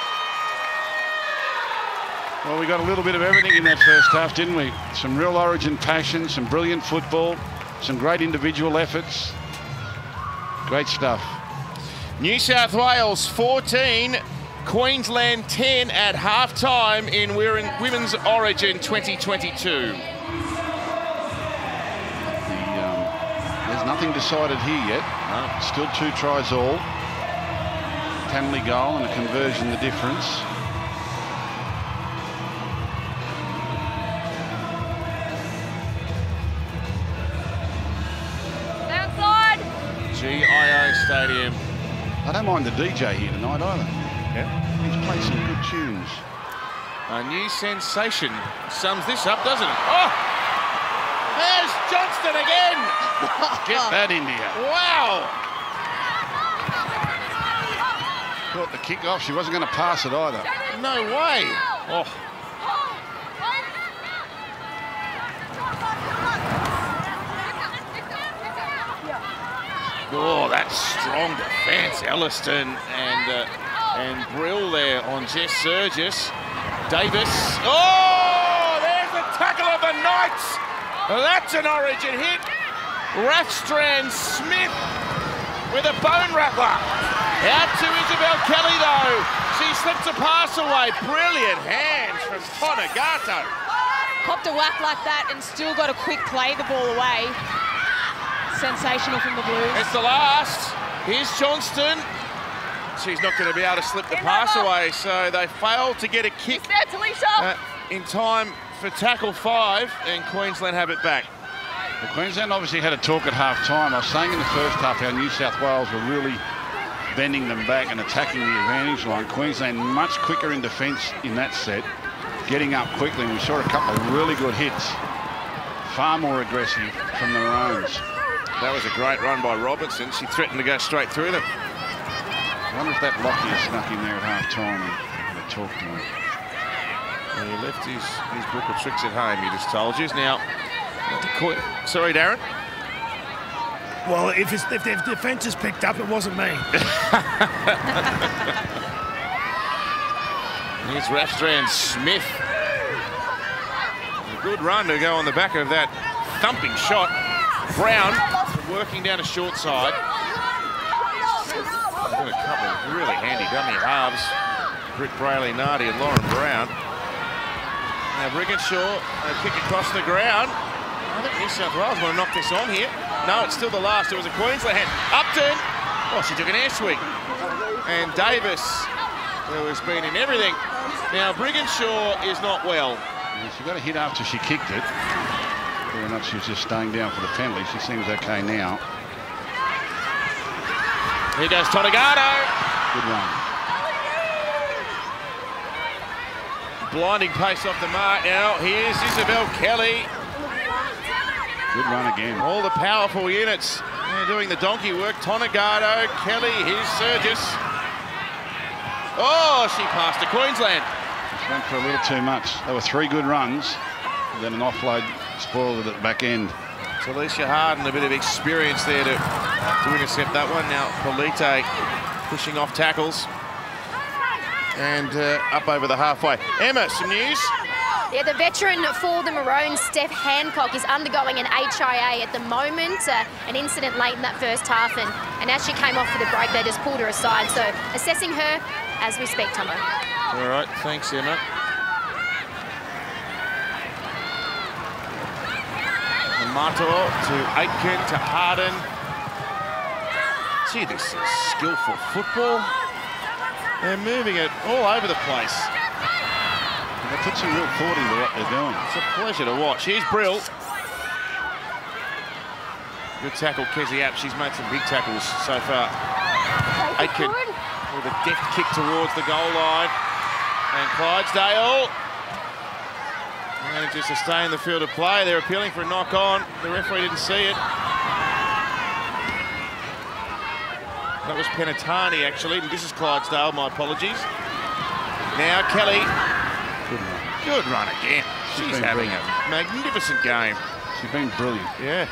Well, we got a little bit of everything in that first half, didn't we? Some real Origin passion, some brilliant football, some great individual efforts. Great stuff. New South Wales 14, Queensland 10 at half-time in Women's Origin 2022. There's nothing decided here yet. No. Still 2 tries all. Penalty goal and a conversion the difference. GIO Stadium. I don't mind the DJ here tonight either. Yeah. He's played some good tunes. A new sensation sums this up, doesn't it? Oh! There's Johnston again! Get that in here. Wow! Caught the kick off. She wasn't going to pass it either. No way! Oh. Oh, that's strong defence. Elliston and Brill there on Jess Surgis. Davis. Oh, there's the tackle of the Knights. That's an Origin hit. Rathstrand Smith with a bone rattler. Out to Isabel Kelly though. She slips a pass away. Brilliant hands from Tonagato. Popped a whack like that and still got a quick play the ball away. Sensational from the Blues. It's the last. Here's Johnston. She's not going to be able to slip the pass away, so they failed to get a kick in time for tackle 5, and Queensland have it back. Well, Queensland obviously had a talk at half-time. I was saying in the first half how New South Wales were really bending them back and attacking the advantage line. Queensland much quicker in defence in that set, getting up quickly, and we saw a couple of really good hits. Far more aggressive from the Maroons. That was a great run by Robertson. She threatened to go straight through them. I wonder if that Lockyer snuck in there at half-time and talked to him. Well, he left his book of tricks at home, he just told you. Now, sorry, Darren? Well, if their defence is picked up, it wasn't me. Here's Rathstrand Smith. A good run to go on the back of that thumping shot. Brown working down a short side. Got a couple of really handy dummy halves. Britt Brayley-Nardi and Lauren Brown. Now Brigginshaw, a kick across the ground. I think New South Wales want to knock this on here. No, it's still the last. It was a Queensland hand. Upton. Oh, she took an air sweep. And Davis, who has been in everything. Now Brigginshaw is not well. Yeah, she got a hit after she kicked it. Whether or not she was just staying down for the penalty. She seems okay now. Here goes Tonagato. Good run. Blinding pace off the mark now. Here's Isabel Kelly. Good run again. All the powerful units. They're doing the donkey work. Tonagato, Kelly, here's Surgis. Oh, she passed to Queensland. Just went for a little too much. There were 3 good runs. Then an offload spoiled it at the back end. So Alicia Harden, a bit of experience there to intercept that one. Now Polite pushing off tackles. And up over the halfway. Emma, some news? Yeah, the veteran for the Maroons, Steph Hancock, is undergoing an HIA at the moment. An incident late in that first half, and as she came off for the break, they just pulled her aside. So assessing her as we speak, Tomo. All right, thanks, Emma. Mato to Aitken to Harden. Gee, this is skillful football. They're moving it all over the place. And they put some real thought into what they're doing. It's a pleasure to watch. Here's Brill. Good tackle, Kezzy App. She's made some big tackles so far. Aitken with a deft kick towards the goal line. And Clydesdale manages to stay in the field of play. They're appealing for a knock on. The referee didn't see it. That was Penatani, actually. And this is Clydesdale, my apologies. Now Kelly. Good run again. She's having a magnificent game. She's been brilliant. Yeah.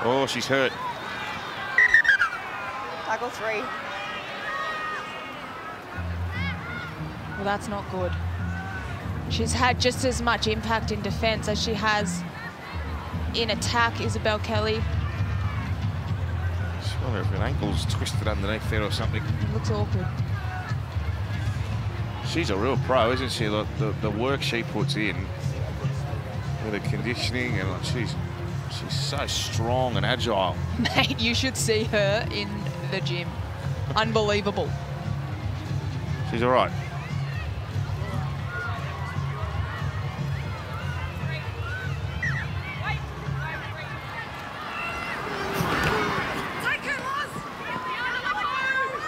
Oh, she's hurt. Tackle 3. Well, that's not good. She's had just as much impact in defence as she has in attack, Isabel Kelly. I wonder if her ankle's twisted underneath there or something. It looks awkward. She's a real pro, isn't she? Look, the work she puts in with the conditioning, and like, she's so strong and agile. Mate, you should see her in the gym. Unbelievable. She's all right.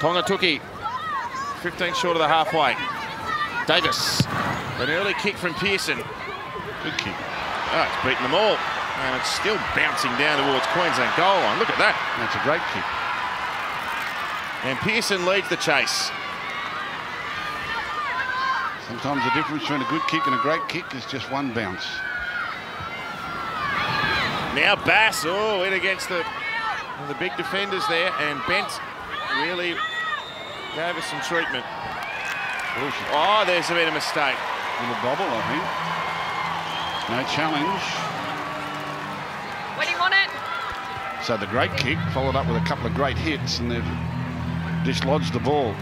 Tongatuki, 15 short of the halfway. Davis, an early kick from Pearson. Good kick. Oh, it's beaten them all. And it's still bouncing down towards Queensland goal line. Look at that. That's a great kick. And Pearson leads the chase. Sometimes the difference between a good kick and a great kick is just one bounce. Now Bass, in against the big defenders there, and Bent really gave us some treatment. Oh, there's been a mistake. Little bobble, I think. No challenge. Where do you want it? So the great kick followed up with a couple of great hits, and they've dislodged the ball.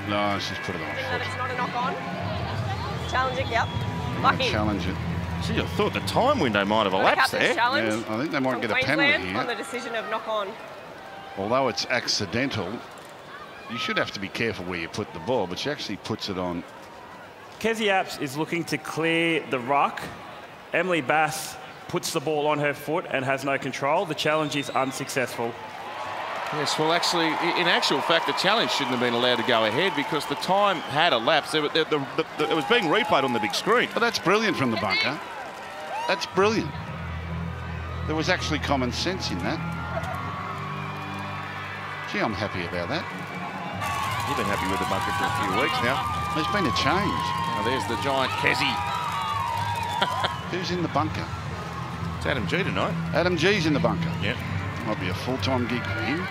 No, she's put it on That foot. it's not a knock on. Challenge it, yep. Lucky. Challenge it. Gee, I thought the time window might have elapsed there. Challenge Yeah, I think they might from get a Queensland penalty here. on the decision of knock on. Although it's accidental, you should have to be careful where you put the ball, but she actually puts it on. Kezzy Apps is looking to clear the ruck. Emily Bass puts the ball on her foot and has no control. The challenge is unsuccessful. Yes, well, actually, in actual fact, the challenge shouldn't have been allowed to go ahead because the time had elapsed. It was being replayed on the big screen. But that's brilliant from the bunker. That's brilliant. There was actually common sense in that. Gee, I'm happy about that. You've been happy with the bunker for a few weeks now. There's been a change. Now there's the giant Kezzy. Who's in the bunker? It's Adam G tonight. Adam G's in the bunker. Yep. Might be a full-time gig for him.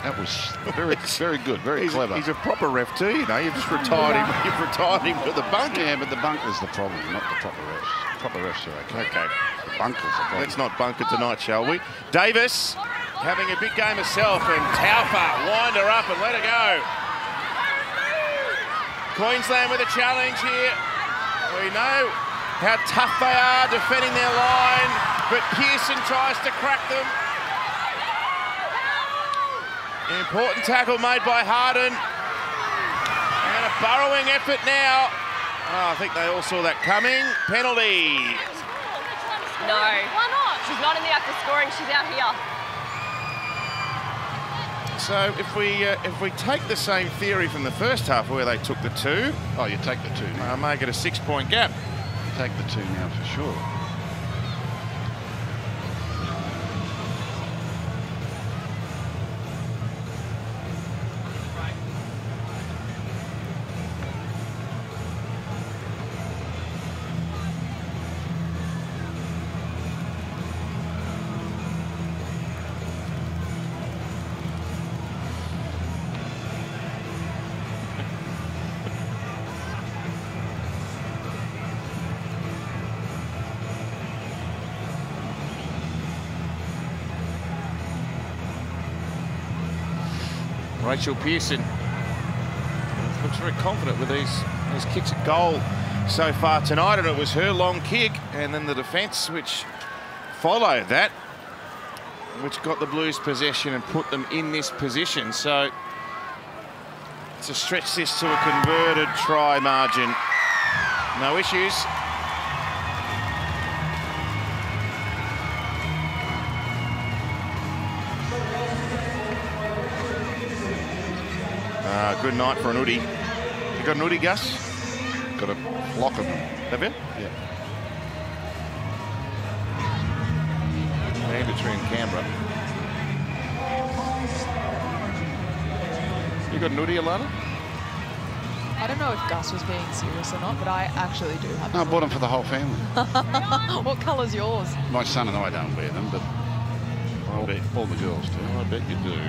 That was very, very good, very clever. He's a proper ref too, you know. You've just retired him. You've retired him to the bunker. Yeah, but the bunker's the problem, not the proper refs. Proper refs are okay. Okay. The bunker's the problem. Let's not bunker tonight, shall we? Davis having a big game herself, and Taufa wind her up and let her go. Queensland with a challenge here. We know how tough they are defending their line, but Pearson tries to crack them. An important tackle made by Harden. And a burrowing effort now. Oh, I think they all saw that coming. Penalty. No. Why not? She's not in the act of scoring. She's out here. So if we take the same theory from the first half where they took the 2. Oh, you take the 2 now. Make it a 6-point gap. You take the 2 now for sure. Rachel Pearson looks very confident with these kicks at goal. so far tonight, and it was her long kick and then the defence which followed that, which got the Blues possession and put them in this position. So to stretch this to a converted try margin, no issues. Good night for an Oodie. You got an Oodie, Gus? Got a flock of them. Have you? Yeah. Mandatory in Canberra. You got an Oodie, Alana? I don't know if Gus was being serious or not, but I actually do have No, I bought them for the whole family. What colour's yours? My son and I don't wear them, but all the girls do. I bet you do.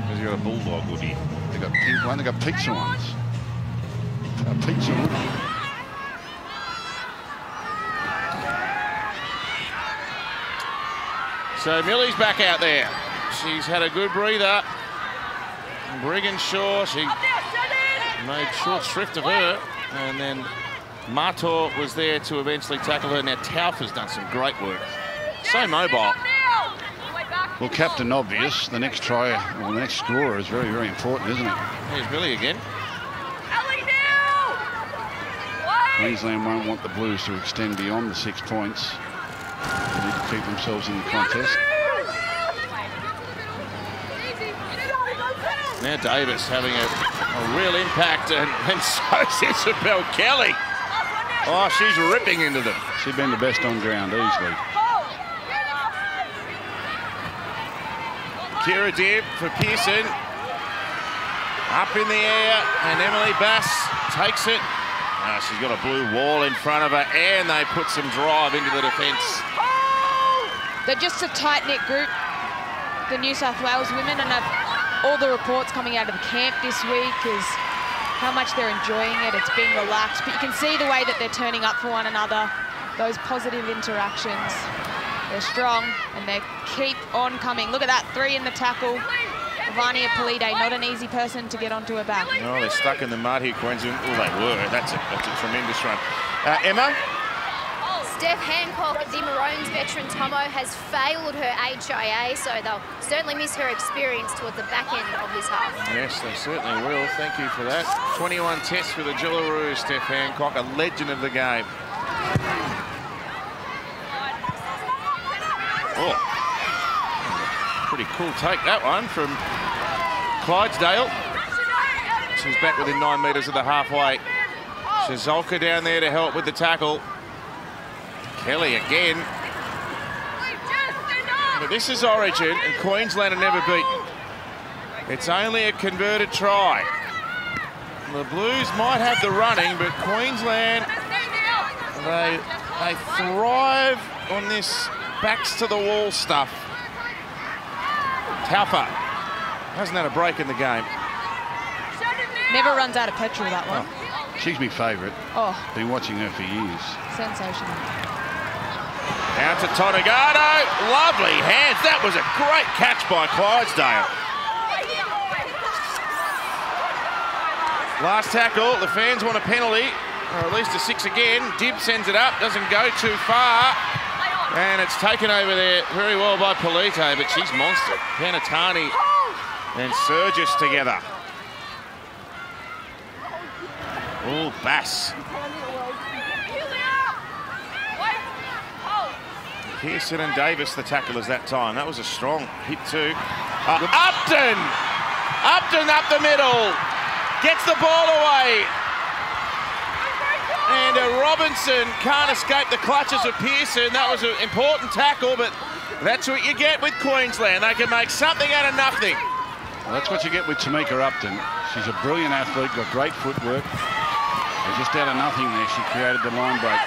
Because you got a bulldog Oodie. They got pink one, they got pizza ones. A pizza one. So Millie's back out there. She's had a good breather. Brigginshaw, she made short shrift of her. And then Mator was there to eventually tackle her. Now Tauf has done some great work. So mobile. Well, Captain Obvious, the next try, or the next scorer is very, very important, isn't it? Here's Millie again. Queensland won't want the Blues to extend beyond the 6 points. They need to keep themselves in the contest. Now Davis having a real impact, and so is Isabel Kelly. Oh, she's ripping into them. She's been the best on ground easily. Kira Dibb for Pearson. Up in the air, and Emily Bass takes it. She's got a blue wall in front of her, and they put some drive into the defence. They're just a tight-knit group, the New South Wales women, and all the reports coming out of the camp this week is how much they're enjoying it. It's been relaxed, but you can see the way that they're turning up for one another, those positive interactions. They're strong, and they keep on coming. Look at that, 3 in the tackle. Vania Polide, not an easy person to get onto her back. Oh, they're stuck in the mud here, Queensland. Oh, they were. That's a tremendous run. Emma? Steph Hancock, the Maroons veteran Tomo, has failed her HIA, so they'll certainly miss her experience towards the back end of this half. Yes, they certainly will. Thank you for that. 21 tests for the Jillaroo, Steph Hancock, a legend of the game. Oh, pretty cool take, that one, from Clydesdale. She's back within 9 metres of the halfway. Shazolka down there to help with the tackle. Kelly again. But this is Origin, and Queensland are never beaten. It's only a converted try. The Blues might have the running, but Queensland, they thrive on this backs to the wall stuff. Taufa hasn't had a break in the game. Never runs out of petrol, that one. Oh, she's my favourite. Oh. Been watching her for years. Sensational. Out to Tonegado. Lovely hands. That was a great catch by Clydesdale. Last tackle. The fans want a penalty, or at least a 6 again. Dibb sends it up. Doesn't go too far. And it's taken over there very well by Polite, but she's monster. Penatani and Surgis together. Oh, Bass. Pearson and Davis, the tacklers that time. That was a strong hit too. Upton! Upton up the middle. Gets the ball away. And Robinson can't escape the clutches of Pearson. That was an important tackle, but that's what you get with Queensland. They can make something out of nothing. Well, that's what you get with Tamika Upton. She's a brilliant athlete, got great footwork. And just out of nothing there, she created the line break.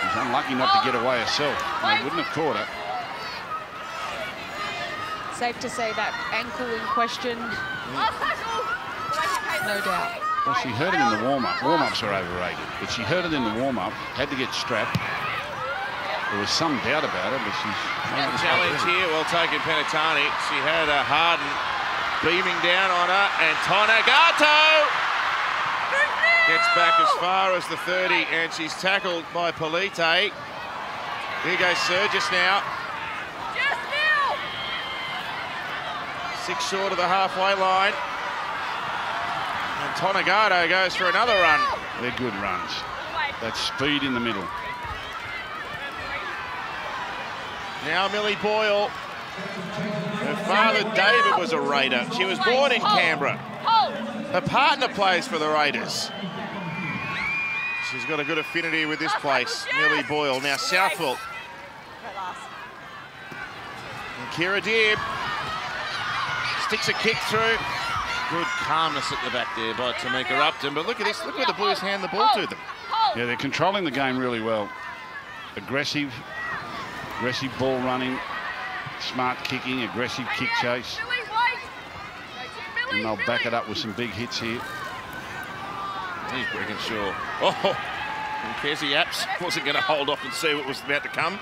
She's unlucky not to get away herself. They wouldn't have caught her. Safe to say that ankle in question, no doubt. Well, she hurt it in the warm-up. Warm-ups are overrated, but she hurt it in the warm-up, had to get strapped. There was some doubt about it, but she's... Challenge here, well taken Penatani. She had Harden beaming down on her, and Tonagato Gets back as far as the 30, and she's tackled by Polite. Here goes Surgis now. 6 short of the halfway line. And Tonagato goes for another run. They're good runs. That speed in the middle. Now Millie Boyle. Her father David was a Raider. She was born in Canberra. Her partner plays for the Raiders. She's got a good affinity with this place, Millie Boyle. Now Southwell. And Kira Dibb sticks a kick through. Good calmness at the back there by Tamika Upton. But look at this, look where the Blues hand the ball to them. Yeah, they're controlling the game really well. Aggressive ball running, smart kicking, aggressive kick chase. And they'll back it up with some big hits here. He's Brigginshaw. Oh, and Kezzy Apps wasn't going to hold off and see what was about to come.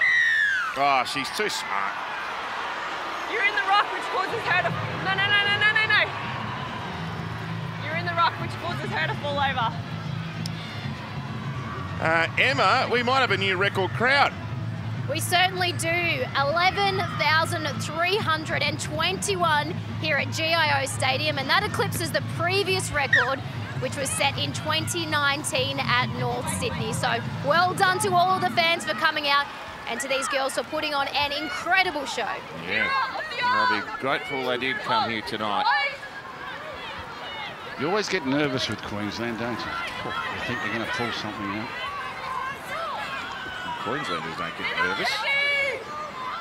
Oh, she's too smart. You're in the rock, which causes her to... No. You're in the rock, which causes her to fall over. Emma, we might have a new record crowd. We certainly do. 11,321 here at GIO Stadium, and that eclipses the previous record, which was set in 2019 at North Sydney. So well done to all of the fans for coming out and to these girls for putting on an incredible show. Yeah, I'll be grateful they did come here tonight. You always get nervous with Queensland, don't you? You think they're going to pull something out. Queenslanders don't get nervous.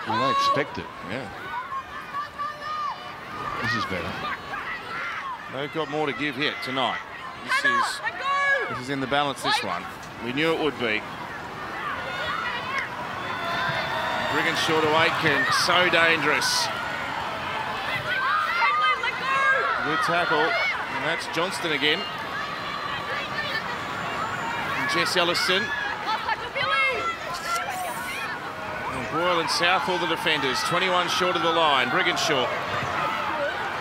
Well, they expect it. Yeah. This is better. They've got more to give yet tonight. This is in the balance, this one. We knew it would be. Brigginshaw to Aitken, so dangerous. Good tackle, and that's Johnston again. And Jess Ellison. And Boyle and Southall the defenders, 21 short of the line. Brigginshaw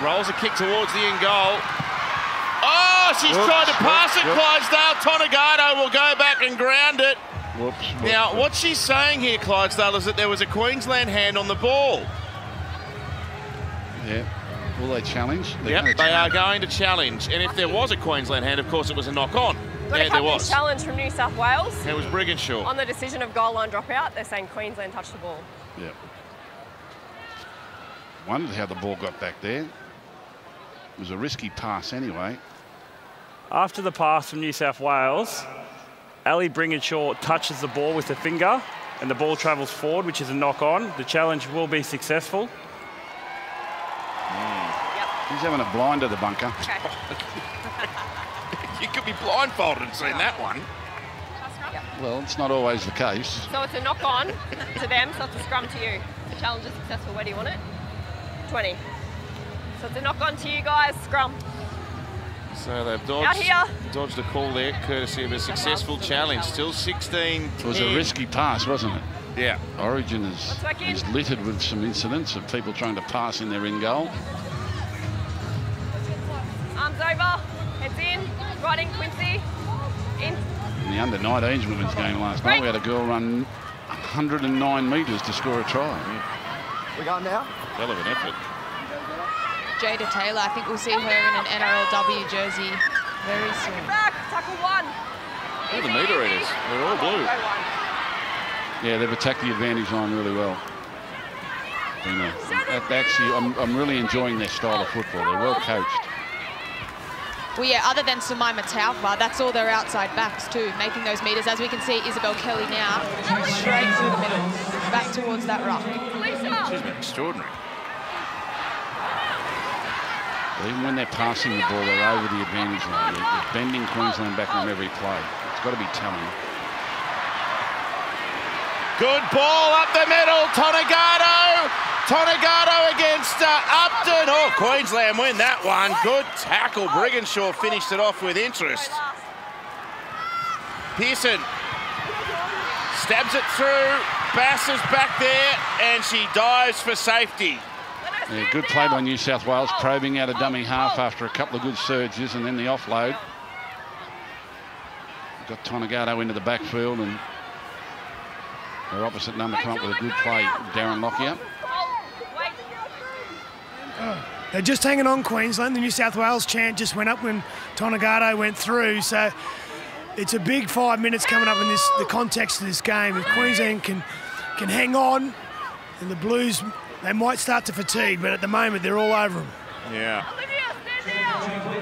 rolls a kick towards the in goal. Oh, she's tried to pass it, Clydesdale. Tonagato will go back and ground it. Now, what she's saying here, Clydesdale, is that there was a Queensland hand on the ball. Yeah. Will they challenge? Yep, they are going to challenge. And if there was a Queensland hand, of course, it was a knock-on. Got a captain's challenge from New South Wales. It was Brigginshaw. On the decision of goal line dropout, they're saying Queensland touched the ball. Yep. Wondered how the ball got back there. It was a risky pass anyway. After the pass from New South Wales, Ali Brigginshaw touches the ball with a finger and the ball travels forward, which is a knock-on. The challenge will be successful. He's having a blinder, the bunker. Okay. You could be blindfolded and seen that one. Well, it's not always the case. So it's a knock-on to them, so it's a scrum to you. The challenge is successful. Where do you want it? 20. So it's a knock-on to you guys, scrum. So they've dodged a call there, courtesy of a successful challenge. Still 16. It was a risky pass, wasn't it? Yeah. Origin is littered with some incidents of people trying to pass in their in goal. Arms over, heads in, right in Quincy. In. In the under-19s women's game last night, we had a girl run 109 metres to score a try. We going now? Hell of an effort. Jada Taylor, I think we'll see her in an NRLW jersey very soon. Back, tackle one. All the meter eaters, they're all blue. Yeah, they've attacked the advantage line really well. Actually, I'm really enjoying their style of football. They're well coached. Well, yeah, other than Sumaima Taufa, that's all their outside backs too, making those meters. As we can see, Isabel Kelly now, straight through the middle, back towards that ruck. She's been extraordinary. Even when they're passing the ball, they're over the advantage line. They're bending Queensland back on every play. It's got to be telling. Good ball up the middle, Tonagato against Upton. Oh, Queensland win that one. Good tackle. Brigginshaw finished it off with interest. Pearson stabs it through. Bass is back there, and she dives for safety. Yeah, good play by New South Wales, probing out a dummy half after a couple of good surges, and then the offload. got Tonagato into the backfield, and their opposite number come up with a good play. Darren Lockyer. They're just hanging on, Queensland. The New South Wales chant just went up when Tonagato went through. So it's a big 5 minutes coming up in the context of this game. If Queensland can hang on, and the Blues, they might start to fatigue, but at the moment they're all over them. Yeah.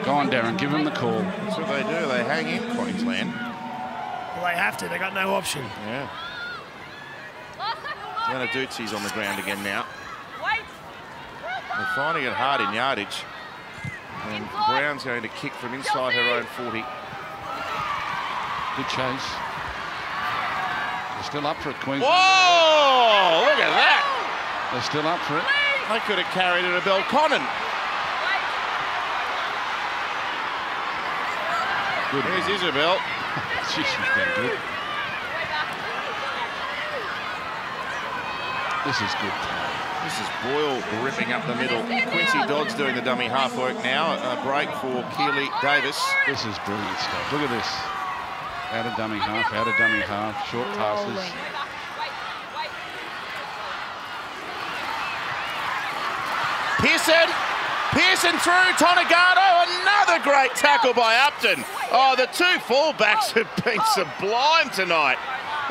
Go on, Darren, give them the call. That's what they do. They hang in Queensland. Well, they have to. They got no option. Yeah. Zanaduzzi's on the ground again now. They're finding it hard in yardage. And Brown's going to kick from inside her own 40. Good chase. They're still up for it, Queensland. Whoa! Look at that! They're still up for it. They could have carried it to Belconnen. Good. Here's Isabel. She's been good. This is good. This is Boyle ripping up the middle. Quincy Dodd's doing the dummy half work now. A break for Keely Davis. This is brilliant stuff. Look at this. Out of dummy half, out of dummy half, short passes. Pearson through, Tonagato, another great tackle by Upton. Oh, the two fullbacks have been sublime tonight.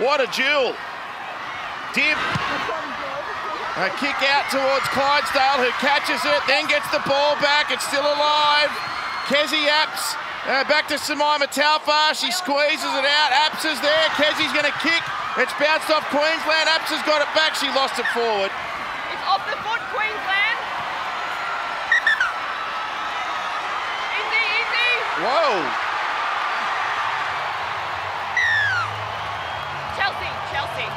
What a duel. Dibb, a kick out towards Clydesdale, who catches it, then gets the ball back, it's still alive. Kezi Apps, back to Semaima Taufa, she squeezes it out, Apps is there, Kezi's going to kick, it's bounced off Queensland, Apps has got it back, she lost it forward. It's off the foot, Queensland. Easy. Whoa. Chelsea.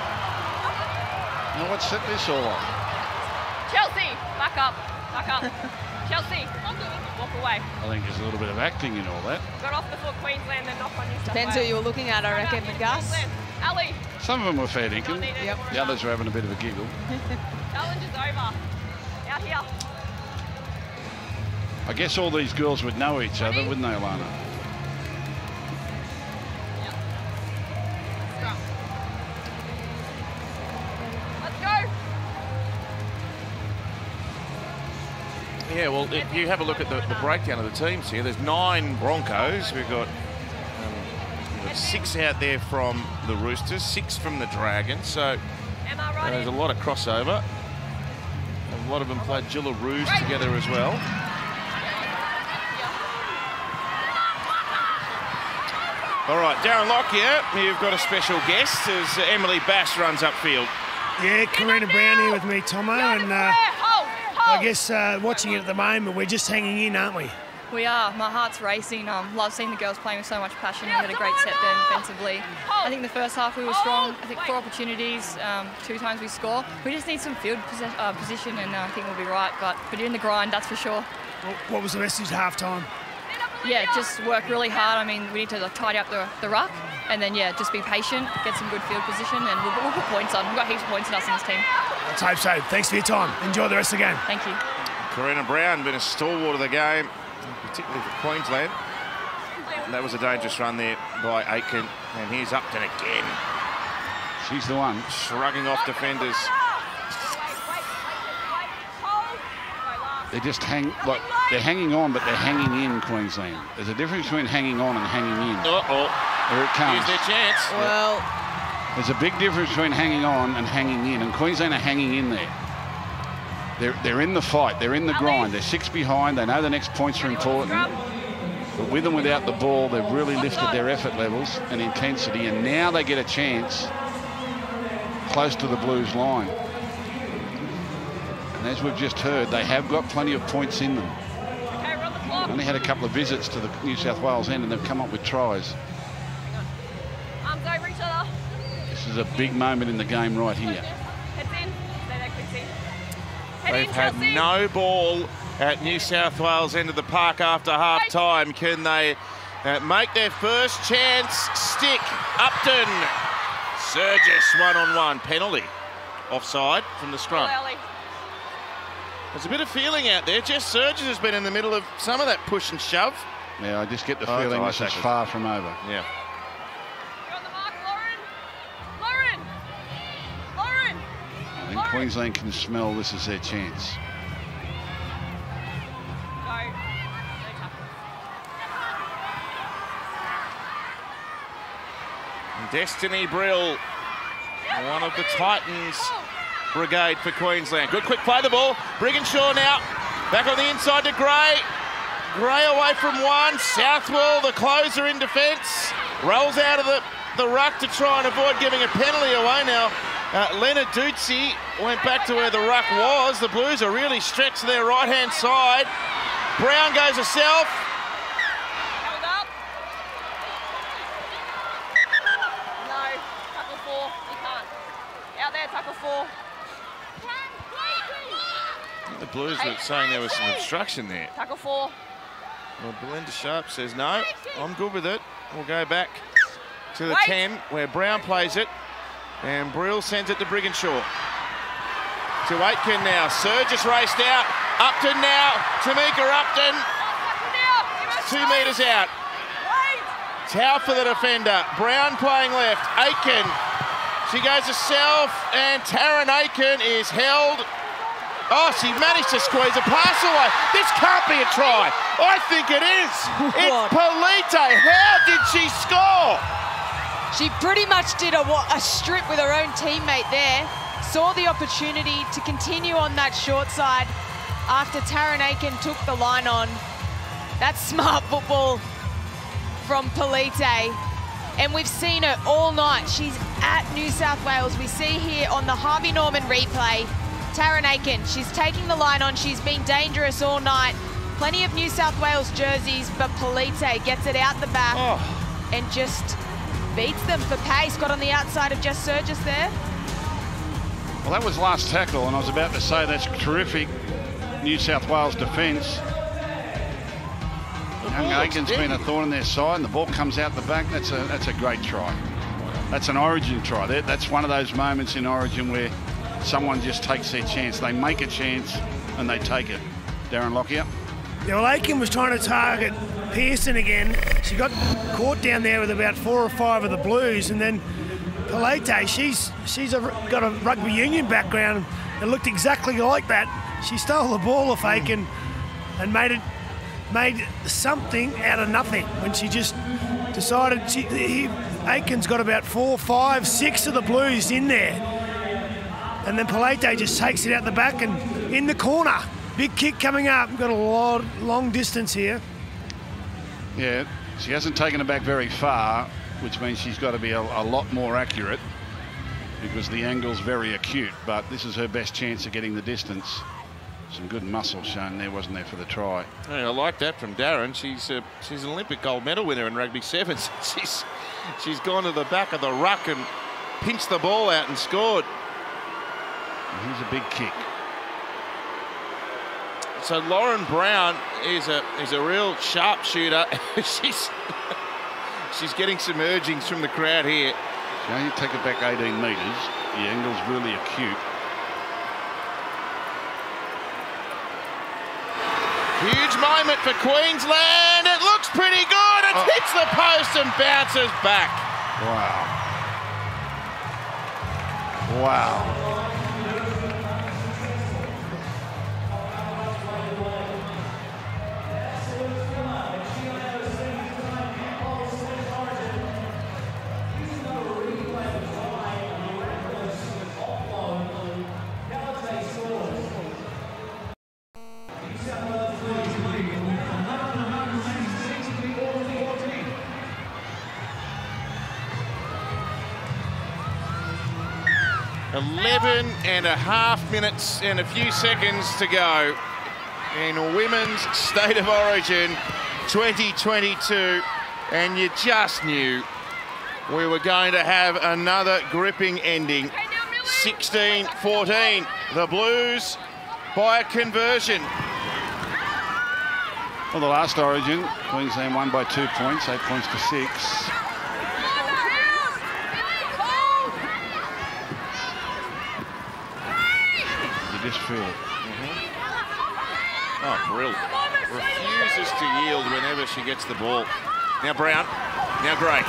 Now what set this all off? Chelsea, back up. Chelsea, walk away. I think there's a little bit of acting in all that. Got off the foot, Queensland, and knock on New South Depends who you were looking at, I reckon, Gus. Ali. Some of them were fair dinkum. Yep. The others were having a bit of a giggle. Challenge is over. Out here. I guess all these girls would know each other, wouldn't they, Alana? Yeah, well, if you have a look at the breakdown of the teams here, there's 9 Broncos. We've got 6 out there from the Roosters, 6 from the Dragons. So there's a lot of crossover. A lot of them played Jillaroos together as well. All right, Darren Lockyer, you've got a special guest as Emily Bass runs upfield. Yeah, Karina Brown here with me, Tomo, and I guess watching it at the moment, we're just hanging in, aren't we? We are. My heart's racing. Love seeing the girls playing with so much passion. We had a great set there defensively. I think the first half we were strong. I think 4 opportunities, 2 times we score. We just need some field position, and I think we'll be right. But we're in the grind, that's for sure. What was the message at half-time? Yeah, just work really hard. I mean, we need to tidy up the ruck, and then, yeah, just be patient, get some good field position, and we'll put points on. We've got heaps of points in us in this team. Let's hope so. Thanks for your time. Enjoy the rest of the game. Thank you. Karina Brown been a stalwart of the game, particularly for Queensland. And that was a dangerous run there by Aitken. And here's Upton again. She's the one. Shrugging off defenders. They just they're hanging on, but they're hanging in, Queensland. There's a difference between hanging on and hanging in. Uh-oh. Here it comes. Here's their chance. Well, there's a big difference between hanging on and hanging in, and Queensland are hanging in there. They're in the fight. They're in the grind. They're 6 behind. They know the next points are important. But with and without the ball, they've really lifted their effort levels and intensity, and now they get a chance close to the Blues line. And as we've just heard, they have got plenty of points in them. Only had a couple of visits to the New South Wales end, and they've come up with tries. Arms over each other. This is a big moment in the game right here. Heads in. Stay there, Quincy. They've had no ball at New South Wales end of the park after half-time. Can they make their first chance stick? Upton. Surgis one-on-one penalty. Offside from the scrum. There's a bit of feeling out there. Jess Surgis has been in the middle of some of that push and shove. Yeah, I just get the feeling this is far from over. Yeah. Queensland can smell this is their chance. Destiny Brill, one of the Titans brigade for Queensland. Good quick play the ball. Brigginshaw now back on the inside to Gray. Gray away from one. Southwell, the closer in defence, rolls out of the ruck to try and avoid giving a penalty away now. Leonard Ducey went back to where the ruck was. The Blues are really stretched to their right-hand side. Brown goes herself. Held up. No, tackle 4. You can't. Out there, tackle 4. The Blues were saying there was some obstruction there. Tackle 4. Well, Belinda Sharp says, no, I'm good with it. We'll go back to the 10 where Brown plays it. And Brill sends it to Brigginshaw. To Aitken now. Surges raced out. Upton now. Tamika Upton. 2 metres out. Towel for the defender. Brown playing left. Aitken. She goes herself. And Taryn Aitken is held. Oh, she managed to squeeze a pass away. This can't be a try. I think it is. It's Polite. How did she score? She pretty much did a strip with her own teammate there. Saw the opportunity to continue on that short side after Taryn Aitken took the line on. That's smart football from Polite. And we've seen her all night. She's at New South Wales. We see here on the Harvey Norman replay, Taryn Aitken, she's taking the line on. She's been dangerous all night. Plenty of New South Wales jerseys, but Polite gets it out the back and just beats them for pace. Got on the outside of Jess Surges there. Well, that was last tackle, and I was about to say that's terrific New South Wales defence. Young Aiken's been a thorn in their side, and the ball comes out the back. That's a great try. That's an Origin try. That's one of those moments in Origin where someone just takes their chance. They make a chance and they take it. Darren Lockyer. Yeah, well, Aitken was trying to target Pearson again. She got caught down there with about 4 or 5 of the Blues, and then Polite, she's got a rugby union background. It looked exactly like that. She stole the ball off Aitken and made something out of nothing when she just decided Aitken's got about 4, 5, 6 of the Blues in there. And then Polite just takes it out the back and in the corner. Big kick coming up. Got a long distance here. Yeah, she hasn't taken it back very far, which means she's got to be a lot more accurate because the angle's very acute, but this is her best chance of getting the distance. Some good muscle shown there, wasn't there, for the try? Yeah, I like that from Darren. She's an Olympic gold medal winner in rugby sevens. She's gone to the back of the ruck and pinched the ball out and scored. And here's a big kick. So Lauren Brown is a real sharpshooter. she's getting some urgings from the crowd here. So you take it back 18 metres. The angle's really acute. Huge moment for Queensland. It looks pretty good. It hits the post and bounces back. Wow. Wow. 11.5 minutes and a few seconds to go in Women's State of Origin 2022, and you just knew we were going to have another gripping ending. 16-14, the Blues by a conversion. Well, the last Origin, Queensland won by 2 points, 8 points to 6. Just feel it. Oh, Brill refuses to yield whenever she gets the ball. Now Brown, now Gray.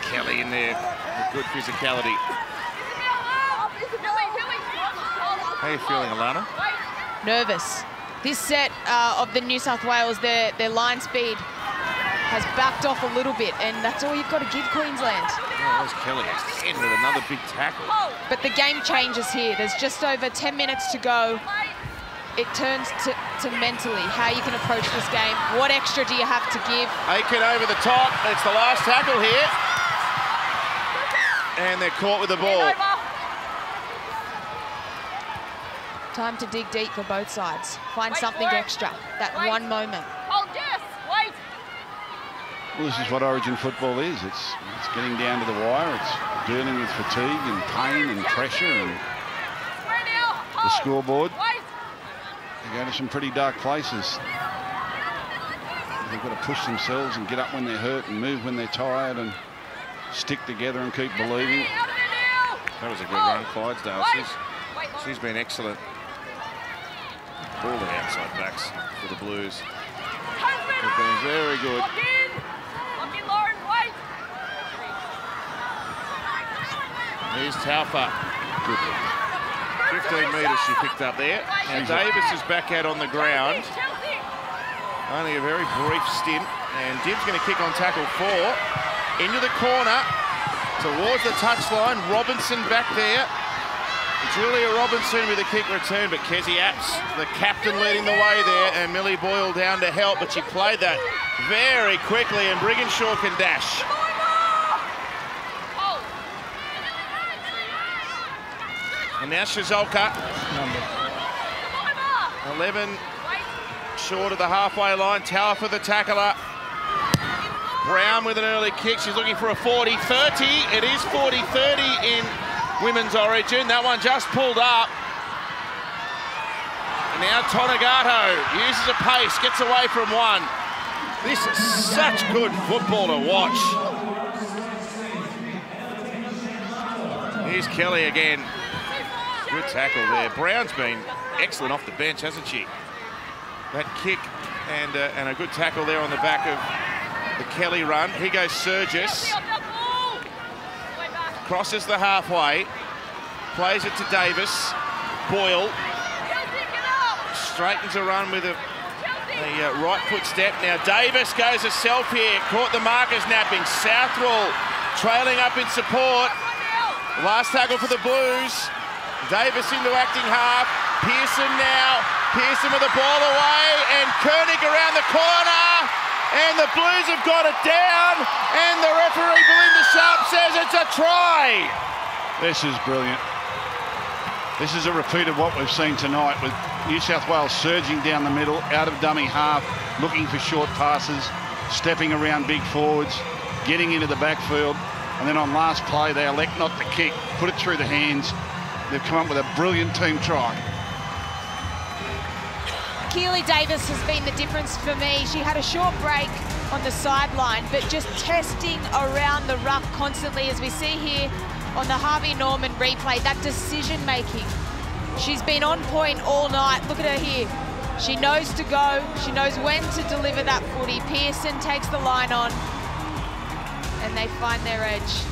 Kelly in there with good physicality. How are you feeling, Alana? Nervous. This set of the New South Wales, their line speed has backed off a little bit, and that's all you've got to give Queensland. Yeah, there's Kelly in with another big tackle. But the game changes here. There's just over 10 minutes to go. It turns to mentally, how you can approach this game. What extra do you have to give? Aiken over the top. It's the last tackle here. And they're caught with the ball. Time to dig deep for both sides. Find something extra, that one moment. Well, this is what Origin football is. It's getting down to the wire. It's dealing with fatigue and pain and pressure and the scoreboard. They go to some pretty dark places. They've got to push themselves and get up when they're hurt and move when they're tired and stick together and keep believing. That was a good run, Clydesdale. She's been excellent. All the outside backs for the Blues. They've been very good. Here's Taufa. Good. 15 metres she picked up there. And Davis is back out on the ground. Only a very brief stint. And Dim's going to kick on tackle 4. Into the corner. Towards the touchline. Robinson back there. Julia Robinson with a kick return, but Kezzy Apps, the captain, leading the way there, and Millie Boyle down to help, but she played that very quickly, and Brigginshaw can dash. And now Shizolka. 11 short of the halfway line. Tower for the tackler. Brown with an early kick. She's looking for a 40-30. It is 40-30 in Women's Origin. That one just pulled up. And now Tonagato uses a pace, gets away from one. This is such good football to watch. Here's Kelly again. Good tackle there. Brown's been excellent off the bench, hasn't she? That kick and a good tackle there on the back of the Kelly run. Here goes Surgis. Crosses the halfway, plays it to Davis. Boyle straightens a run with a right foot step. Now Davis goes herself here, caught the markers napping. Southwell trailing up in support. Last tackle for the Blues. Davis into acting half. Pearson now. Pearson with the ball away, and Koenig around the corner. And the Blues have got it down, and the referee, Belinda Sharp, says it's a try. This is brilliant. This is a repeat of what we've seen tonight, with New South Wales surging down the middle, out of dummy half, looking for short passes, stepping around big forwards, getting into the backfield, and then on last play they elect not to kick, put it through the hands. They've come up with a brilliant team try. Keely Davis has been the difference for me. She had a short break on the sideline, but just testing around the ruck constantly, as we see here on the Harvey Norman replay, that decision-making. She's been on point all night. Look at her here. She knows to go. She knows when to deliver that footy. Pearson takes the line on, and they find their edge.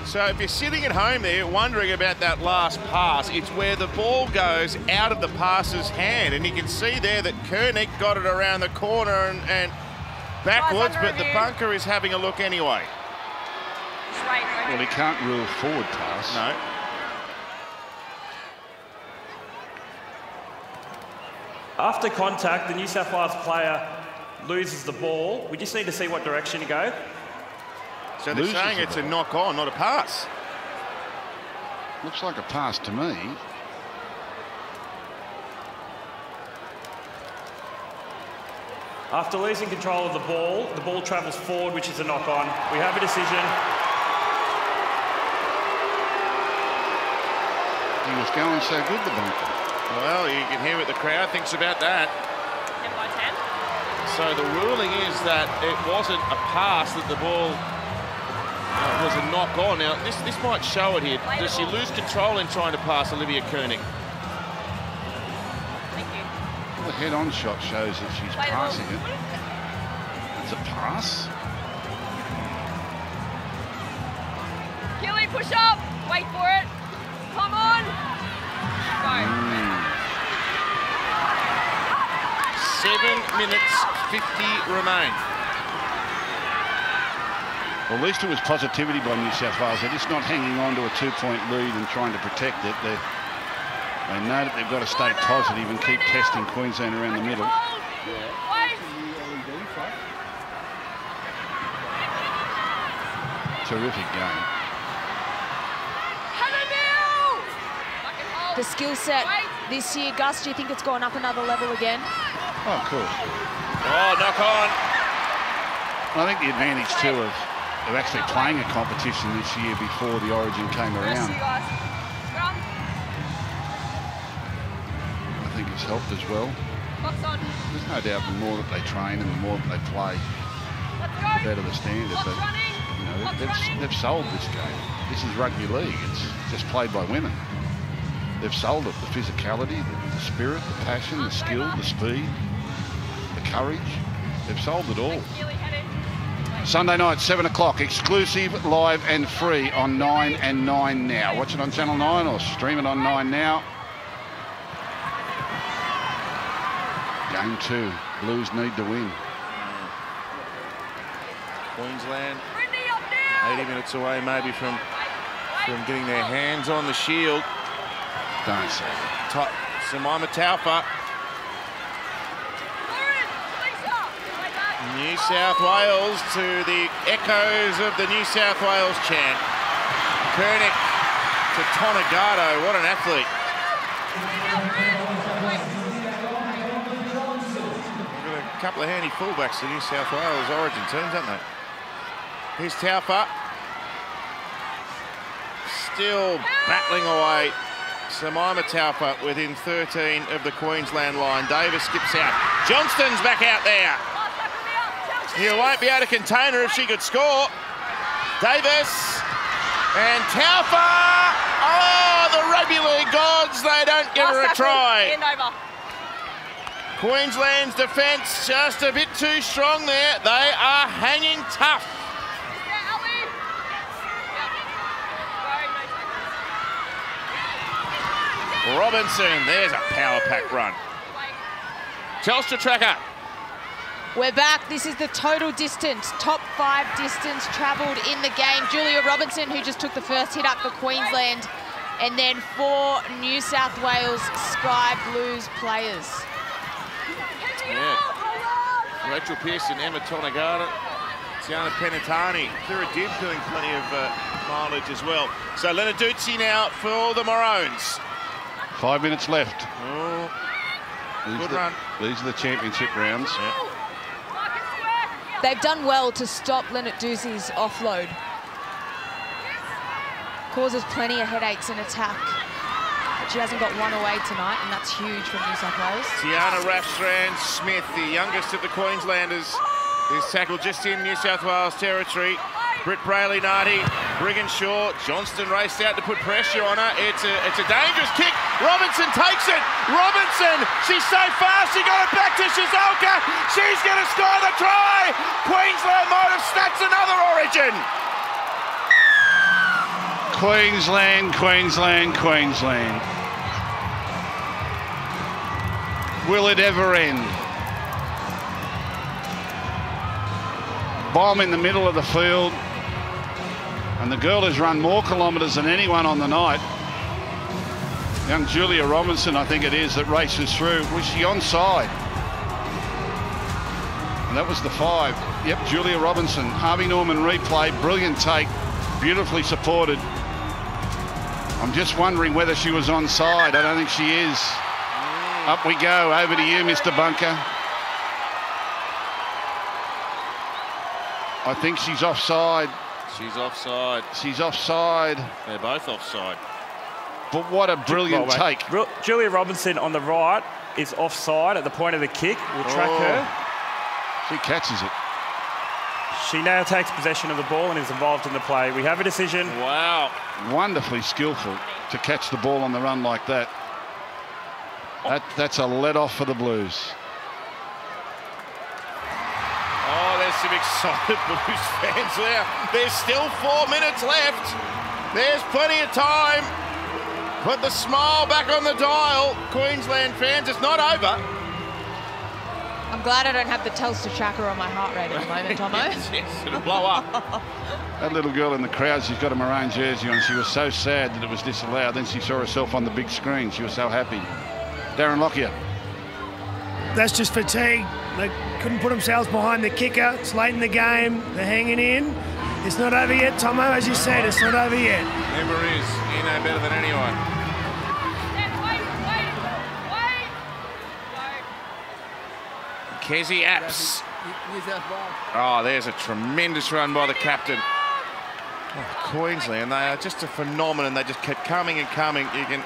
So if you're sitting at home there wondering about that last pass, it's where the ball goes out of the passer's hand. And you can see there that Koenig got it around the corner and backwards, but the bunker is having a look anyway. Well, he can't rule forward pass. No. After contact, the New South Wales player loses the ball. We just need to see what direction to go. So they're saying it's a knock on, not a pass. Looks like a pass to me. After losing control of the ball travels forward, which is a knock on. We have a decision. He was going so good, the bunker. Well, you can hear what the crowd thinks about that. 10 by 10. So the ruling is that it wasn't a pass, that the ball was a knock on. Now, this might show it here. Does she lose control in trying to pass Olivia Koenig? Thank you. Well, the head-on shot shows that she's passing it. It's a pass. Gilly, push up. Wait for it. Come on. 7 minutes 50 remain. Well, at least it was positivity by New South Wales. They're just not hanging on to a 2-point lead and trying to protect it. They know that they've got to stay positive and keep testing Queensland around the middle. Terrific game. The skill set this year, Gus, do you think it's gone up another level again? Oh, of course. Oh, knock on. I think the advantage, too, of actually playing a competition this year before the Origin came around, I think it's helped as well. There's no doubt the more that they train and the more that they play, the better the standard. But, you know, they've sold this game. This is rugby league. It's just played by women. They've sold it. The physicality, the spirit, the passion, the skill, the speed, the courage. They've sold it all. Sunday night, 7 o'clock, exclusive, live and free on 9 and 9 Now. Watch it on Channel 9 or stream it on 9 Now. Game 2. Blues need to win. Queensland 80 minutes away maybe from getting their hands on the shield. Don't say that. Jemima Taufa. New South Wales to the echoes of the New South Wales chant. Kernick to Tonagato. What an athlete. Got a couple of handy fullbacks to New South Wales Origin teams, haven't they? Here's Taufa. Still battling away. Jemima Taufa within 13 of the Queensland line. Davis skips out. Johnston's back out there. You won't be able to contain her if she could score. Davis and Taufa. Oh, the rugby league gods, they don't give her a try. Queensland's defence just a bit too strong there. They are hanging tough. Robinson, there's a power pack run. Telstra tracker. We're back. This is the total distance, top 5 distance travelled in the game. Julia Robinson, who just took the first hit up for Queensland, and then 4 New South Wales Sky Blues players. Yeah. Rachel Pearson, Emma Tonagato, Tiana Penitani, Kira Dibb doing plenty of mileage as well. So Lenarduzzi now for the Maroons. 5 minutes left. Oh, good run. These are the championship rounds. Yeah. They've done well to stop Lenarduzzi's offload. Causes plenty of headaches in attack. But she hasn't got one away tonight, and that's huge for New South Wales. Tiana Rafstrand-Smith, the youngest of the Queenslanders, is tackled just in New South Wales territory. Britt Brayley-Nardi, Brigginshaw, Johnston raced out to put pressure on her. It's a dangerous kick. Robinson takes it. Robinson, she's so fast, she got it back to Shizuoka. She's going to score the try. Queensland might have snatched another Origin. Queensland, Queensland, Queensland. Will it ever end? Bomb in the middle of the field. And the girl has run more kilometres than anyone on the night. Young Julia Robinson, I think it is, that races through. Was she onside? And that was the 5. Yep, Julia Robinson. Harvey Norman replay, brilliant take, beautifully supported. I'm just wondering whether she was onside. I don't think she is. Up we go. Over to you, Mr. Bunker. I think she's offside. She's offside. She's offside. They're both offside. But what a brilliant take. Julia Robinson on the right is offside at the point of the kick. We'll track her. She catches it. She now takes possession of the ball and is involved in the play. We have a decision. Wow. Wonderfully skillful to catch the ball on the run like that. That's a let-off for the Blues. Oh, there's some excited Blues fans there. There's still 4 minutes left. There's plenty of time. Put the smile back on the dial. Queensland fans, it's not over. I'm glad I don't have the Telstra tracker on my heart rate at the moment, Tomo. Yes, it'll blow up. That little girl in the crowd, she's got a Maroon jersey on. She was so sad that it was disallowed. Then she saw herself on the big screen. She was so happy. Darren Lockyer. That's just fatigue. They couldn't put themselves behind the kicker. It's late in the game. They're hanging in. It's not over yet, Tomo. As you said, it's not over yet. Never is. You know better than anyone. Kezi Apps. Oh, there's a tremendous run by the captain. Oh, Queensland, they are just a phenomenon. They just kept coming and coming. You can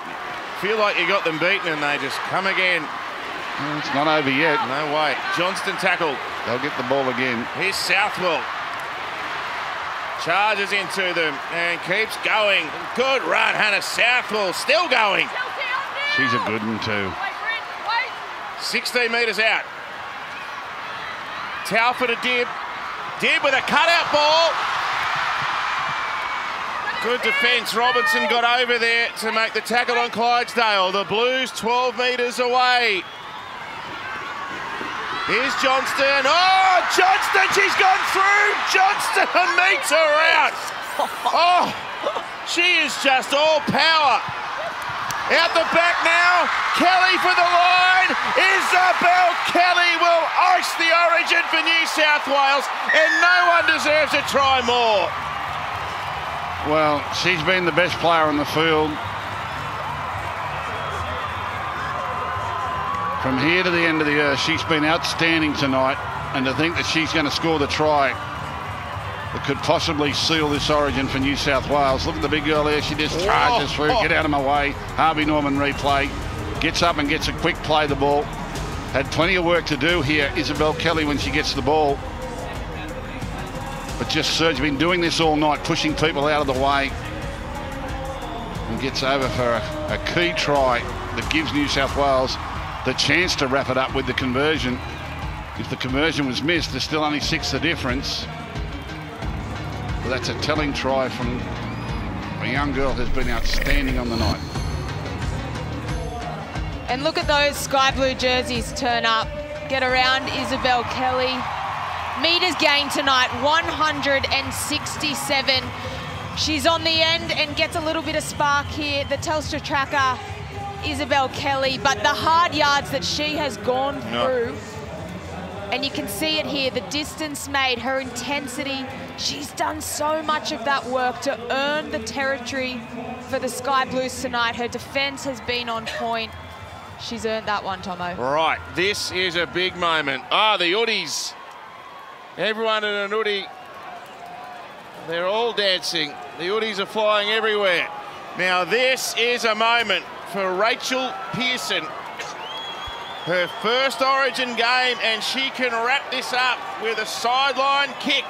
feel like you got them beaten and they just come again. Well, it's not over yet. No way. Johnston tackled. They'll get the ball again. Here's Southwell. Charges into them and keeps going. Good run, Hannah Southwell. Still going. She's a good one too. 16 metres out. Telford to Dibb. Dibb with a cutout ball. Good defence. Robinson got over there to make the tackle on Clydesdale. The Blues 12 metres away. Here's Johnston. Oh, Johnston, she's gone through. Johnston meets her out. Oh, she is just all power. Out the back now, Kelly for the line. Isabel Kelly will ice the origin for New South Wales, and no one deserves a try more. Well, she's been the best player on the field. From here to the end of the earth, she's been outstanding tonight, and to think that she's going to score the try that could possibly seal this origin for New South Wales. Look at the big girl there. She just charges through. Get out of my way. Harvey Norman replay. Gets up and gets a quick play the ball. Had plenty of work to do here, Isabel Kelly, when she gets the ball. But just Serge been doing this all night, pushing people out of the way. And gets over for a key try that gives New South Wales the chance to wrap it up with the conversion. If the conversion was missed, there's still only 6 the difference. But that's a telling try from a young girl who's been outstanding on the night. And look at those sky blue jerseys turn up. Get around Isabel Kelly. Metres gained tonight, 167. She's on the end and gets a little bit of spark here. The Telstra tracker, Isabel Kelly, but the hard yards that she has gone through, and you can see it here, the distance made, her intensity. She's done so much of that work to earn the territory for the Sky Blues tonight. Her defence has been on point. She's earned that one, Tomo. Right, this is a big moment. Ah, the Uddies. Everyone in an Uddy, they're all dancing. The Uddies are flying everywhere. Now this is a moment for Rachel Pearson. Her first Origin game, and she can wrap this up with a sideline kick.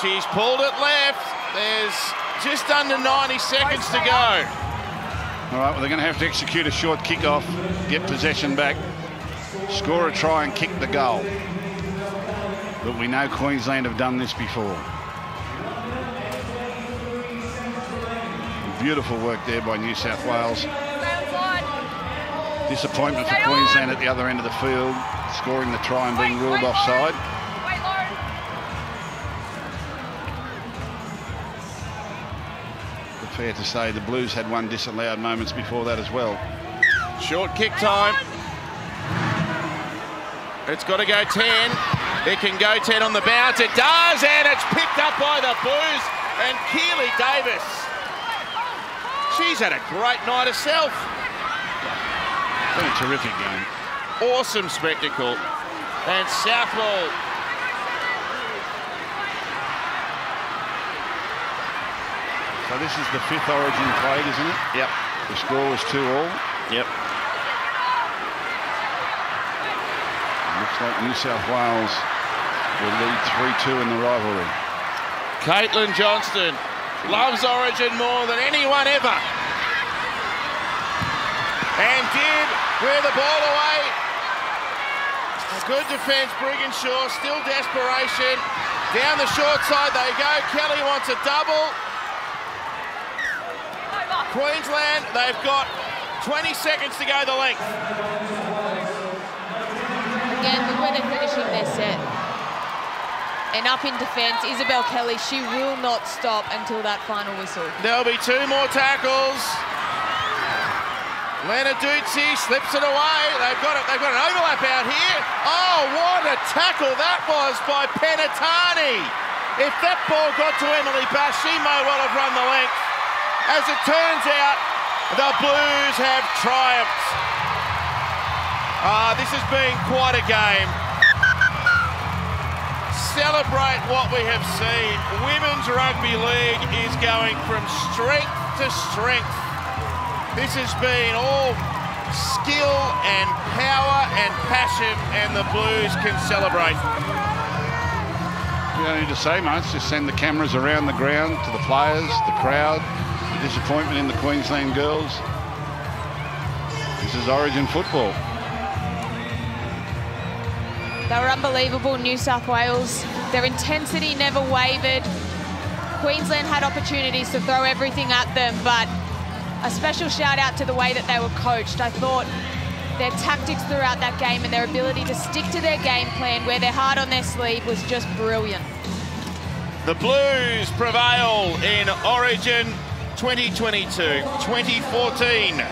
She's pulled it left. There's just under 90 seconds to go. All right, well, they're going to have to execute a short kick-off, get possession back, score a try and kick the goal. But we know Queensland have done this before. Beautiful work there by New South Wales. Disappointment for Queensland at the other end of the field, scoring the try and being ruled offside. But fair to say the Blues had one disallowed moments before that as well. Short kick time. It's got to go 10. It can go 10 on the bounce. It does, and it's picked up by the Blues and Keely Davis. She's had a great night herself. Been a terrific game. Awesome spectacle. And Southwell. So this is the 5th Origin played, isn't it? Yep. The score was 2-all. Yep. Looks like New South Wales will lead 3-2 in the rivalry. Caitlin Johnston loves Origin more than anyone ever. And Dibb with the ball away. A good defence, Brigginshaw, still desperation. Down the short side they go. Kelly wants a double. Queensland, they've got 20 seconds to go the length. again, look where they're finishing their set. And up in defence, Isabel Kelly, she will not stop until that final whistle. There'll be 2 more tackles. Lena Duzzi slips it away. They've got an overlap out here. Oh, what a tackle that was by Penatani. If that ball got to Emily Bass, she may well have run the length. As it turns out, the Blues have triumphed. This has been quite a game. Celebrate what we have seen. Women's Rugby League is going from strength to strength. This has been all skill and power and passion, and the Blues can celebrate. We don't need to say much, just send the cameras around the ground to the players, the crowd, the disappointment in the Queensland girls. This is Origin football. They were unbelievable, New South Wales. Their intensity never wavered. Queensland had opportunities to throw everything at them, but a special shout out to the way that they were coached. I thought their tactics throughout that game and their ability to stick to their game plan, wear their heart on their sleeve, was just brilliant. The Blues prevail in Origin 2022-2014.